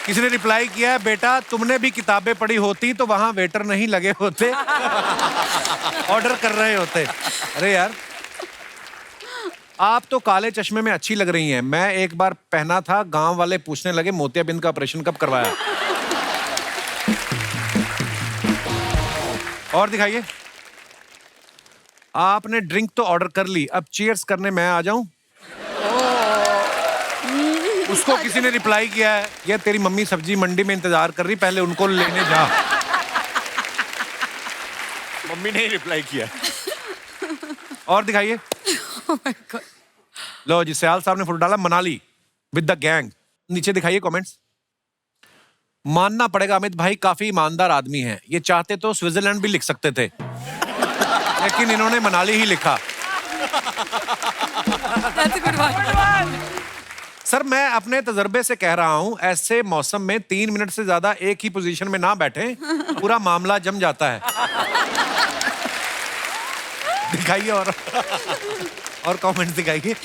किसी ने रिप्लाई किया है, बेटा तुमने भी किताबें पढ़ी होती तो वहां वेटर नहीं लगे होते, ऑर्डर कर रहे होते। अरे यार, आप तो काले चश्मे में अच्छी लग रही हैं। मैं एक बार पहना था, गांव वाले पूछने लगे मोतियाबिंद का ऑपरेशन कब करवाया। और दिखाइए, आपने ड्रिंक तो ऑर्डर कर ली, अब चीयर्स करने मैं आ जाऊं? उसको किसी ने रिप्लाई किया है, ये तेरी मम्मी सब्जी मंडी में इंतजार कर रही, पहले उनको लेने जा। मम्मी ने ही रिप्लाई किया। और दिखाइए। लो जी, सयाल साहब ने फोटो डाला, मनाली विद द गैंग। नीचे दिखाइए कमेंट्स। मानना पड़ेगा अमित भाई काफी ईमानदार आदमी हैं। ये चाहते तो स्विट्जरलैंड भी लिख सकते थे, लेकिन इन्होंने मनाली ही लिखा। सर, मैं अपने तजर्बे से कह रहा हूं, ऐसे मौसम में 3 मिनट से ज्यादा एक ही पोजीशन में ना बैठें, पूरा मामला जम जाता है। दिखाइए और कमेंट दिखाइए।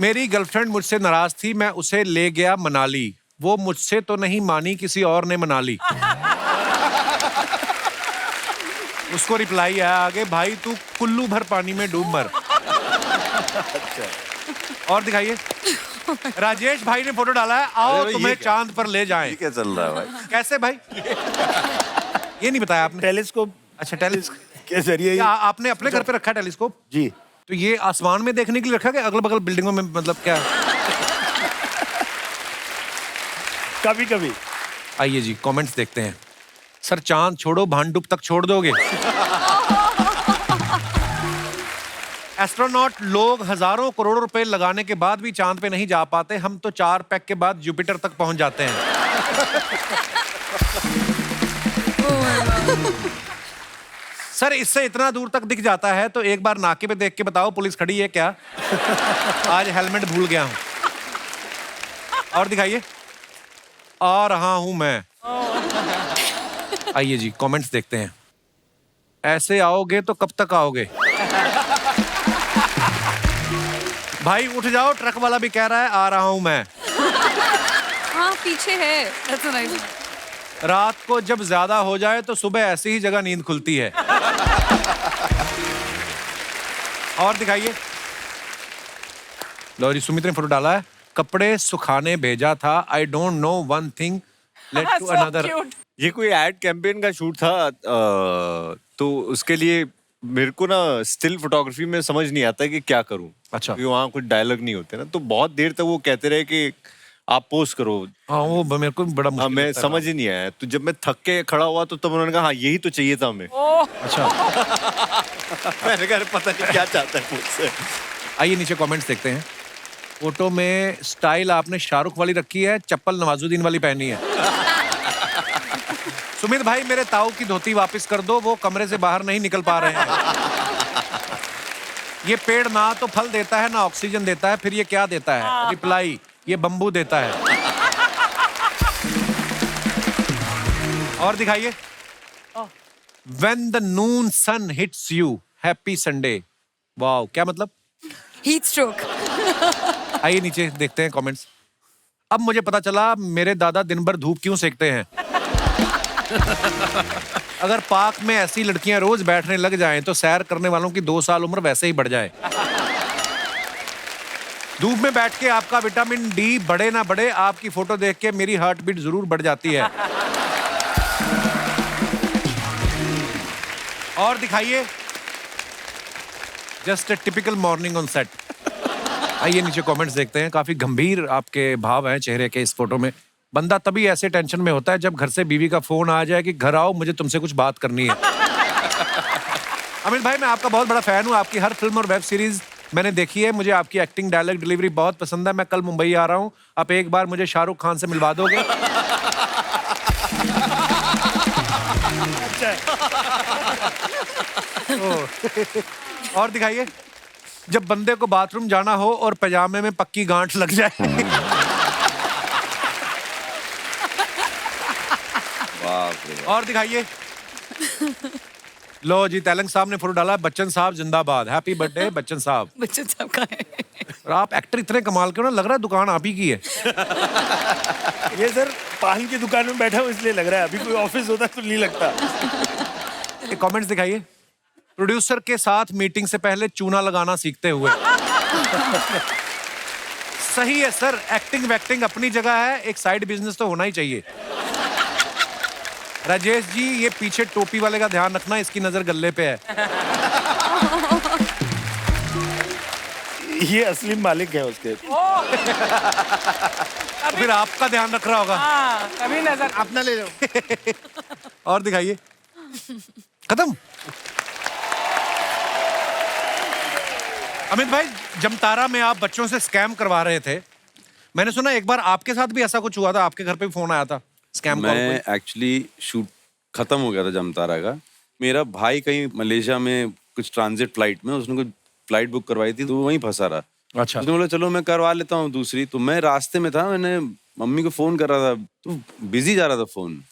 मेरी गर्लफ्रेंड मुझसे नाराज थी, मैं उसे ले गया मनाली। वो मुझसे तो नहीं मानी, किसी और ने मना ली। उसको रिप्लाई आया आगे, भाई तू कुल्लू भर पानी में डूब मर। और दिखाइए, राजेश भाई ने फोटो डाला है, आओ तुम्हें चांद पर ले जाएं। क्या चल रहा है भाई? कैसे भाई? ये नहीं बताया आपने। टेलीस्कोप। अच्छा, टेलीस्कोप के जरिए आपने अपने घर पे रखा टेलीस्कोप? जी। तो ये आसमान में देखने के लिए रखा, कि अगल बगल बिल्डिंगों में, मतलब क्या? कभी कभी। आइए जी, कमेंट्स देखते हैं। सर, चांद छोड़ो, भांडुप तक छोड़ दोगे? एस्ट्रोनॉट लोग हजारों करोड़ों रुपए लगाने के बाद भी चांद पे नहीं जा पाते। हम तो 4 पैक के बाद जुपिटर तक पहुंच जाते हैं। सर, इससे इतना दूर तक दिख जाता है तो एक बार नाके पे देख के बताओ पुलिस खड़ी है क्या? आज हेलमेट भूल गया हूं। और दिखाइए, आ रहा हूं मैं। आइए जी, कमेंट्स देखते हैं। ऐसे आओगे तो कब तक आओगे? भाई उठ जाओ, ट्रक वाला भी कह रहा है आ रहा हूं मैं। हाँ, पीछे है। रात को जब ज्यादा हो जाए तो सुबह ऐसी ही जगह नींद खुलती है। और दिखाइए। लो जी, सुमित ने फोटो डाला है, कपड़े सुखाने भेजा था, I don't know one thing led to another. ये कोई एड कैंपेन का शूट था, तो उसके लिए मेरे को ना स्टिल फोटोग्राफी में समझ नहीं आता कि क्या करूं। अच्छा। क्योंकि वहाँ कुछ डायलॉग नहीं होते ना, तो बहुत देर तक वो कहते रहे कि आप पोस्ट करो। हाँ, वो मेरे को बड़ा मुश्किल मैं समझ ही नहीं आया। तो जब मैं थक के खड़ा हुआ तो तब उन्होंने कहा हाँ यही तो चाहिए था हमें। अच्छा। मैंने कहा पता नहीं क्या चाहता है मुझसे। आइए नीचे कमेंट्स देखते हैं। फोटो में स्टाइल आपने शाहरुख वाली रखी है, चप्पल नवाजुद्दीन वाली पहनी है। सुमित भाई, मेरे ताऊ की धोती वापस कर दो, वो कमरे से बाहर नहीं निकल पा रहे हैं। ये पेड़ ना तो फल देता है ना ऑक्सीजन देता है, फिर ये क्या देता है? रिप्लाई, ये बंबू देता है। और दिखाइए। When the noon sun hits you, happy Sunday। Wow, क्या मतलब? Heat stroke. आइए नीचे देखते हैं कमेंट्स। अब मुझे पता चला मेरे दादा दिन भर धूप क्यों सेकते हैं। अगर पार्क में ऐसी लड़कियां रोज बैठने लग जाएं तो सैर करने वालों की 2 साल उम्र वैसे ही बढ़ जाए। धूप में बैठ के आपका विटामिन डी बढ़े ना बढ़े, आपकी फोटो देख के मेरी हार्ट बीट जरूर बढ़ जाती है। और दिखाइए just a typical morning on set. आइए नीचे कमेंट्स देखते हैं। काफी गंभीर आपके भाव हैं चेहरे के इस फोटो में। बंदा तभी ऐसे टेंशन में होता है जब घर से बीवी का फोन आ जाए कि घर आओ, मुझे तुमसे कुछ बात करनी है। अमित भाई, मैं आपका बहुत बड़ा फैन हूँ। आपकी हर फिल्म और वेब सीरीज मैंने देखी है। मुझे आपकी एक्टिंग, डायलॉग डिलीवरी बहुत पसंद है। मैं कल मुंबई आ रहा हूँ, आप एक बार मुझे शाहरुख खान से मिलवा दोगे? और दिखाइए जब बंदे को बाथरूम जाना हो और पैजामे में पक्की गांठ लग जाए। बाप रे बाप। और दिखाइए। लो जी, तेलंग साहब ने फोटो डाला, बच्चन साहब जिंदाबाद, हैप्पी बर्थडे बच्चन साहब। बच्चन साहब का है। और आप एक्टर इतने कमाल के हो ना, लग रहा है दुकान आप ही की है। ये सर पान की दुकान में बैठा हूँ इसलिए लग रहा है, अभी कोई ऑफिस होता तो नहीं लगता। ये कमेंट्स दिखाइए। प्रोड्यूसर के साथ मीटिंग से पहले चूना लगाना सीखते हुए। सही है सर, एक्टिंग वैक्टिंग अपनी जगह है, एक साइड बिजनेस तो होना ही चाहिए। राजेश जी, ये पीछे टोपी वाले का ध्यान रखना, इसकी नजर गल्ले पे है। ये असली मालिक है उसके। फिर आपका ध्यान रख रहा होगा। कभी नजर अपना ले जाओ। और दिखाइए। खत्म। अमित भाई, जमतारा में आप बच्चों से स्कैम करवा रहे थे। मैंने सुना एक बार आपके साथ भी ऐसा कुछ हुआ था, आपके घर पे भी फोन आया था स्कैम कॉल। मैं एक्चुअली शूट खत्म हो गया था जमतारा का। मेरा भाई कहीं मलेशिया में कुछ ट्रांजिट फ्लाइट में, उसने कुछ फ्लाइट बुक करवाई थी तो वो वहीं फंसा रहा। अच्छा। उसने बोला चलो मैं करवा लेता हूँ दूसरी। तो मैं रास्ते में था, मैंने मम्मी को फोन कर रहा था तो बिजी जा रहा था फोन।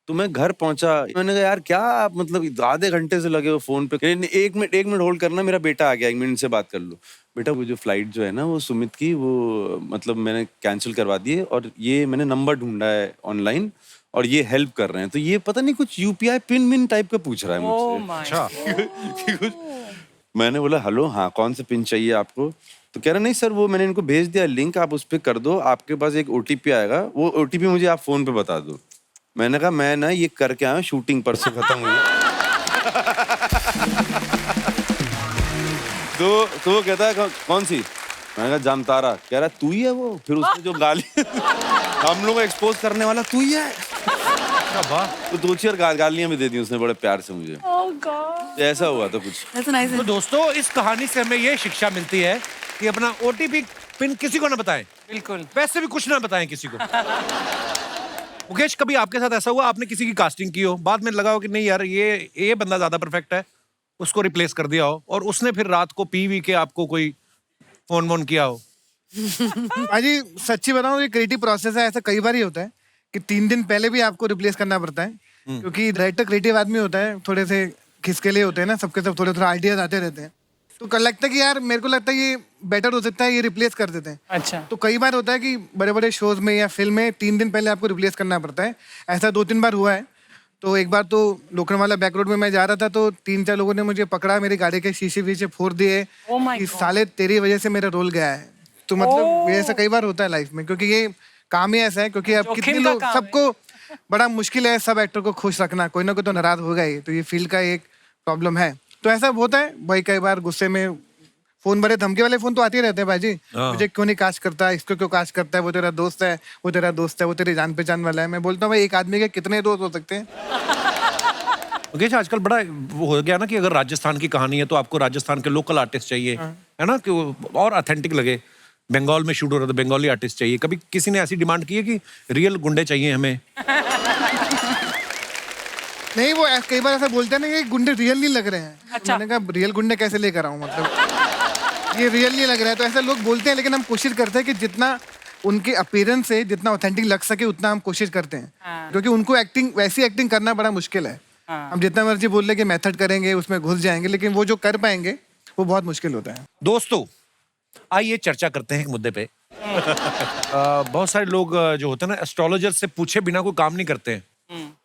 तो मैं घर पहुंचा, मैंने कहा यार क्या आप मतलब आधे घंटे से लगे हो फोन पे। एक मिनट होल्ड करना, मेरा बेटा आ गया, 1 मिनट से बात कर लो। बेटा वो जो फ्लाइट जो है ना वो सुमित की, वो मतलब मैंने कैंसिल करवा दी है और ये मैंने नंबर ढूंढा है ऑनलाइन और ये हेल्प कर रहे हैं। तो ये पता नहीं कुछ यूपीआई पिन टाइप का पूछ रहा है मुझसे। अच्छा। मैंने बोला हेलो, हाँ कौन सा पिन चाहिए आपको? तो कह रहा नहीं सर, वो मैंने इनको भेज दिया लिंक, आप उस पर कर दो, आपके पास एक ओटीपी आएगा, वो ओटीपी मुझे आप फोन पे बता दो। मैंने कहा मैं ना ये करके आया, शूटिंग परसों खत्म हुई। तो वो कहता है कौन सी? मैंने कहा जामतारा। कह रहा तू ही है वो। फिर उसने जो गाली हम लोग को एक्सपोज करने वाला तू ही है। तो 2-4 गालियां भी दे दी उसने बड़े प्यार से मुझे। ऐसा हुआ था कुछ। तो दोस्तों, इस कहानी से हमें ये शिक्षा मिलती है कि अपना ओटीपी पिन किसी को ना बताएं। बिल्कुल। वैसे भी कुछ ना बताएं किसी को। मुकेश, कभी आपके साथ ऐसा हुआ आपने किसी की कास्टिंग की हो, बाद में लगा हो कि नहीं यार ये बंदा ज्यादा परफेक्ट है, उसको रिप्लेस कर दिया हो और उसने फिर रात को पी के आपको कोई फोन वोन किया हो? भाजी सच्ची बताऊं, ये क्रिएटिव प्रोसेस है। ऐसा कई बार ही होता है कि 3 दिन पहले भी आपको रिप्लेस करना पड़ता है, क्योंकि डायरेक्टर क्रिएटिव आदमी होता है, थोड़े से खिसकेले होते हैं ना, सबके सब थोड़े आइडियाज आते रहते हैं। तो कल लगता है कि यार मेरे को लगता है ये बेटर हो सकता है, ये रिप्लेस कर देते हैं। अच्छा। तो कई बार होता है कि बड़े बड़े शोज में या फिल्म में 3 दिन पहले आपको रिप्लेस करना पड़ता है। ऐसा 2-3 बार हुआ है। तो एक बार तो लोखंडवाला बैक रोड में मैं जा रहा था, तो 3-4 लोगों ने मुझे पकड़ा, मेरी गाड़ी के शीशे फोड़ दिए कि साले तेरी वजह से मेरा रोल गया है। तो मतलब ये ऐसा कई बार होता है लाइफ में, क्योंकि ये काम ही ऐसा है। क्योंकि अब कितने लोग, सबको बड़ा मुश्किल है सब एक्टर को खुश रखना, कोई ना कोई तो नाराज होगा ही। तो ये फील्ड का एक प्रॉब्लम है। तो ऐसा होता है भाई, कई बार गुस्से में फोन, बड़े धमकी वाले फोन तो आते ही रहते हैं भाई। मुझे क्यों नहीं कास्ट करता, इसको क्यों कास्ट करता है, वो तेरा दोस्त है, वो तेरा दोस्त है, वो तेरी जान पहचान वाला है। मैं बोलता हूँ भाई, एक आदमी के कितने दोस्त हो सकते हैं? मुकेश, आजकल बड़ा वो हो गया ना कि अगर राजस्थान की कहानी है तो आपको राजस्थान के लोकल आर्टिस्ट चाहिए, है ना, कि वो और ऑथेंटिक लगे। बंगाल में शूट हो रहा था, बंगाली आर्टिस्ट चाहिए। कभी किसी ने ऐसी डिमांड की है कि रियल गुंडे चाहिए हमें? नहीं, वो कई बार ऐसा बोलते हैं ना कि गुंडे रियल नहीं लग रहे हैं। अच्छा। मैंने कहा रियल गुंडे कैसे लेकर आऊं, मतलब ये रियल नहीं लग रहा है। तो ऐसा लोग बोलते हैं, लेकिन हम कोशिश करते हैं कि जितना उनके अपीयरेंस से जितना ऑथेंटिक लग सके उतना हम कोशिश करते हैं। क्योंकि उनको वैसी एक्टिंग करना बड़ा मुश्किल है। हम जितना मर्जी बोल ले कि मेथड करेंगे, उसमें घुस जाएंगे, लेकिन वो जो कर पाएंगे वो बहुत मुश्किल होता है। दोस्तों, आइए चर्चा करते हैं एक मुद्दे पे। बहुत सारे लोग जो होते हैं ना, एस्ट्रोलॉजर से पूछे बिना कोई काम नहीं करते हैं।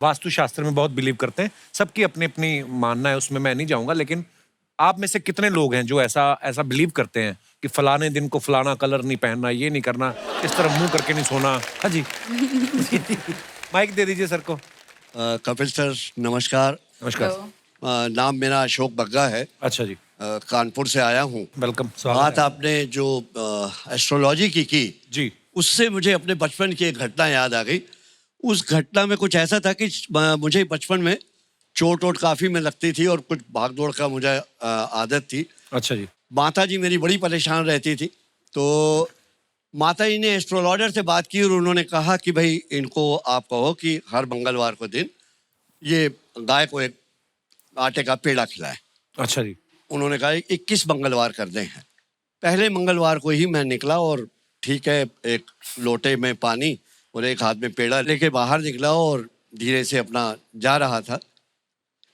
वास्तु शास्त्र में बहुत बिलीव करते हैं। सबकी अपनी अपनी मानना है, उसमें मैं नहीं जाऊंगा। लेकिन आप में से कितने लोग हैं जो ऐसा बिलीव करते हैं कि फलाने दिन को फलाना कलर नहीं पहनना, ये नहीं करना, इस तरह मुंह करके नहीं सोना? हाँ जी। माइक दे दीजिए सर को। कपिल सर नमस्कार। नमस्कार। नाम मेरा अशोक बग्गा है। अच्छा जी। कानपुर से आया हूँ। वेलकम। बात आपने जो एस्ट्रोलॉजी की जी, उससे मुझे अपने बचपन की एक घटना याद आ गई। उस घटना में कुछ ऐसा था कि मुझे बचपन में चोट वोट काफ़ी में लगती थी और कुछ भाग दौड़ का मुझे आदत थी। अच्छा जी। माता जी मेरी बड़ी परेशान रहती थी, तो माता जी ने एस्ट्रोलॉजर से बात की और उन्होंने कहा कि भाई इनको आप कहो कि हर मंगलवार को दिन ये गाय को एक आटे का पेड़ा खिलाए। अच्छा जी। उन्होंने कहा 21 मंगलवार कर दें हैं। पहले मंगलवार को ही मैं निकला और ठीक है, एक लोटे में पानी और एक हाथ में पेड़ा लेके बाहर निकला और धीरे से अपना जा रहा था।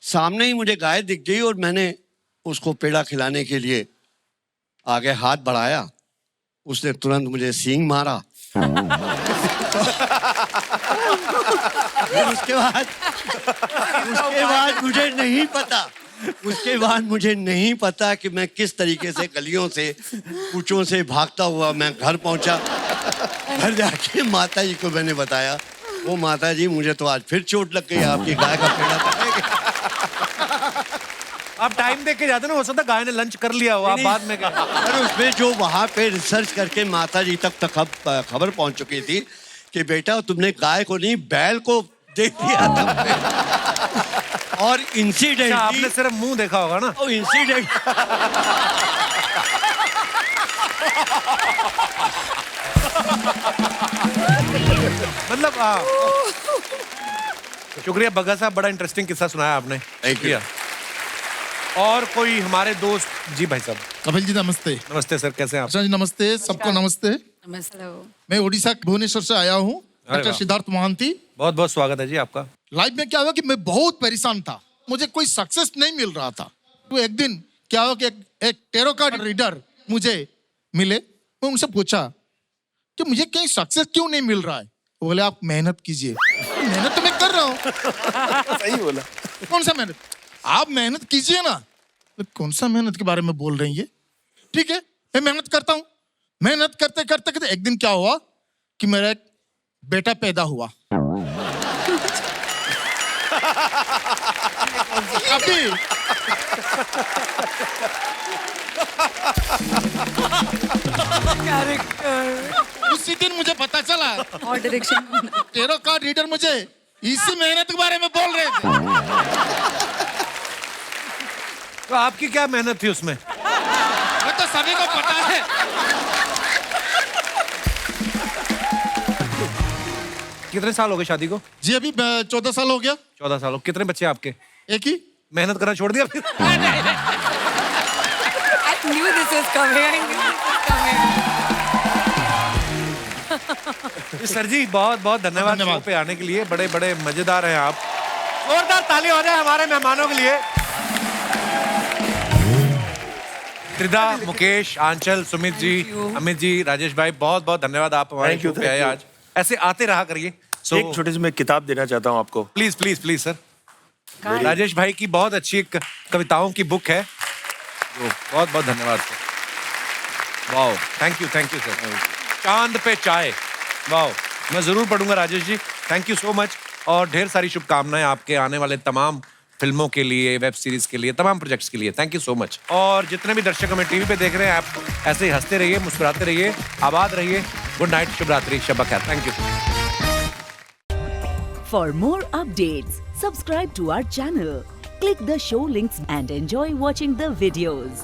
सामने ही मुझे गाय दिख गई और मैंने उसको पेड़ा खिलाने के लिए आगे हाथ बढ़ाया। उसने तुरंत मुझे सींग मारा। उसके बाद मुझे नहीं पता कि मैं किस तरीके से गलियों से कूचों से भागता हुआ मैं घर पहुंचा। घर जाके माता जी को मैंने बताया, वो माता जी मुझे तो आज फिर चोट लग गई, आपकी गाय का पेड़ा तक। आप टाइम देख के जाते ना, हो सकता गाय ने लंच कर लिया हो, आप बाद में गए। अरे उसमें जो वहाँ पे रिसर्च करके माता जी तक खबर पहुंच चुकी थी कि बेटा तुमने गाय को नहीं बैल को दे दिया था। और इंसिडेंट आपने सिर्फ मुंह देखा होगा ना। और इंसिडेंट मतलब शुक्रिया बग्गा साहब, बड़ा इंटरेस्टिंग किस्सा सुनाया आपने। Thank you. और कोई हमारे दोस्त जी भाई साहब। कपिल जी नमस्ते। नमस्ते सर, कैसे हैं आप? जी नमस्ते, सबको नमस्ते। नमस्ते। मैं उड़ीसा भुवनेश्वर से आया हूँ, डॉक्टर सिद्धार्थ मोहंती। बहुत बहुत स्वागत है जी आपका। लाइफ में क्या हुआ कि मैं बहुत परेशान था, मुझे कोई सक्सेस नहीं मिल रहा था। तो एक दिन क्या हुआ कि एक टेरो कार्ड रीडर मुझे मिले। मैं उनसे पूछा कि मुझे कहीं सक्सेस क्यों नहीं मिल रहा है। वो बोले आप मेहनत कीजिए। मेहनत तो मैं कर रहा हूँ। सही बोला। कौन सा मेहनत? आप मेहनत कीजिए ना। तो कौन सा मेहनत के बारे में बोल रही है? ठीक है, मैं मेहनत करता हूँ। मेहनत करते करते करते एक दिन क्या हुआ कि मेरा एक बेटा पैदा हुआ। अभी उसी दिन मुझे पता चला और डायरेक्शन टेरो कार्ड रीडर मुझे इसी मेहनत के बारे में बोल रहे थे। तो आपकी क्या मेहनत थी उसमें? मैं तो सभी को पता है। कितने साल हो गए शादी को? जी अभी 14 साल हो गया। 14 साल हो। कितने बच्चे आपके? एक ही। मेहनत करना छोड़ दिया फिर? I knew this was coming. Sir ji बहुत बहुत धन्यवाद शो पे आने के लिए, बड़े बड़े मजेदार हैं आप। जोरदार ताली हो जाए हमारे मेहमानों के लिए। त्रिधा, मुकेश, आंचल, सुमित जी, अमित जी, राजेश भाई, बहुत बहुत धन्यवाद, आप हमारे शो पे आए आज। ऐसे आते रहा करिए। एक छोटी सी मैं किताब देना चाहता हूँ आपको। Please please please sir. Rajesh भाई की बहुत अच्छी एक कविताओं की बुक है। बहुत बहुत धन्यवाद sir. Wow, thank you sir. चांद पे चाय, वाओ, मैं जरूर पढ़ूंगा Rajesh ji. Thank you so much और ढेर सारी शुभकामनाएं आपके आने वाले तमाम फिल्मों के लिए, वेब सीरीज के लिए, तमाम प्रोजेक्ट्स के लिए। Thank you so much. और जितने भी दर्शक हमें टीवी पे देख रहे हैं, आप ऐसे ही हंसते रहिए, मुस्कुराते रहिए, आबाद रहिए। गुड नाइट, शुभ रात्रि, शब खैर। Thank you. For more updates, subscribe to our channel, click the show links and enjoy watching the videos.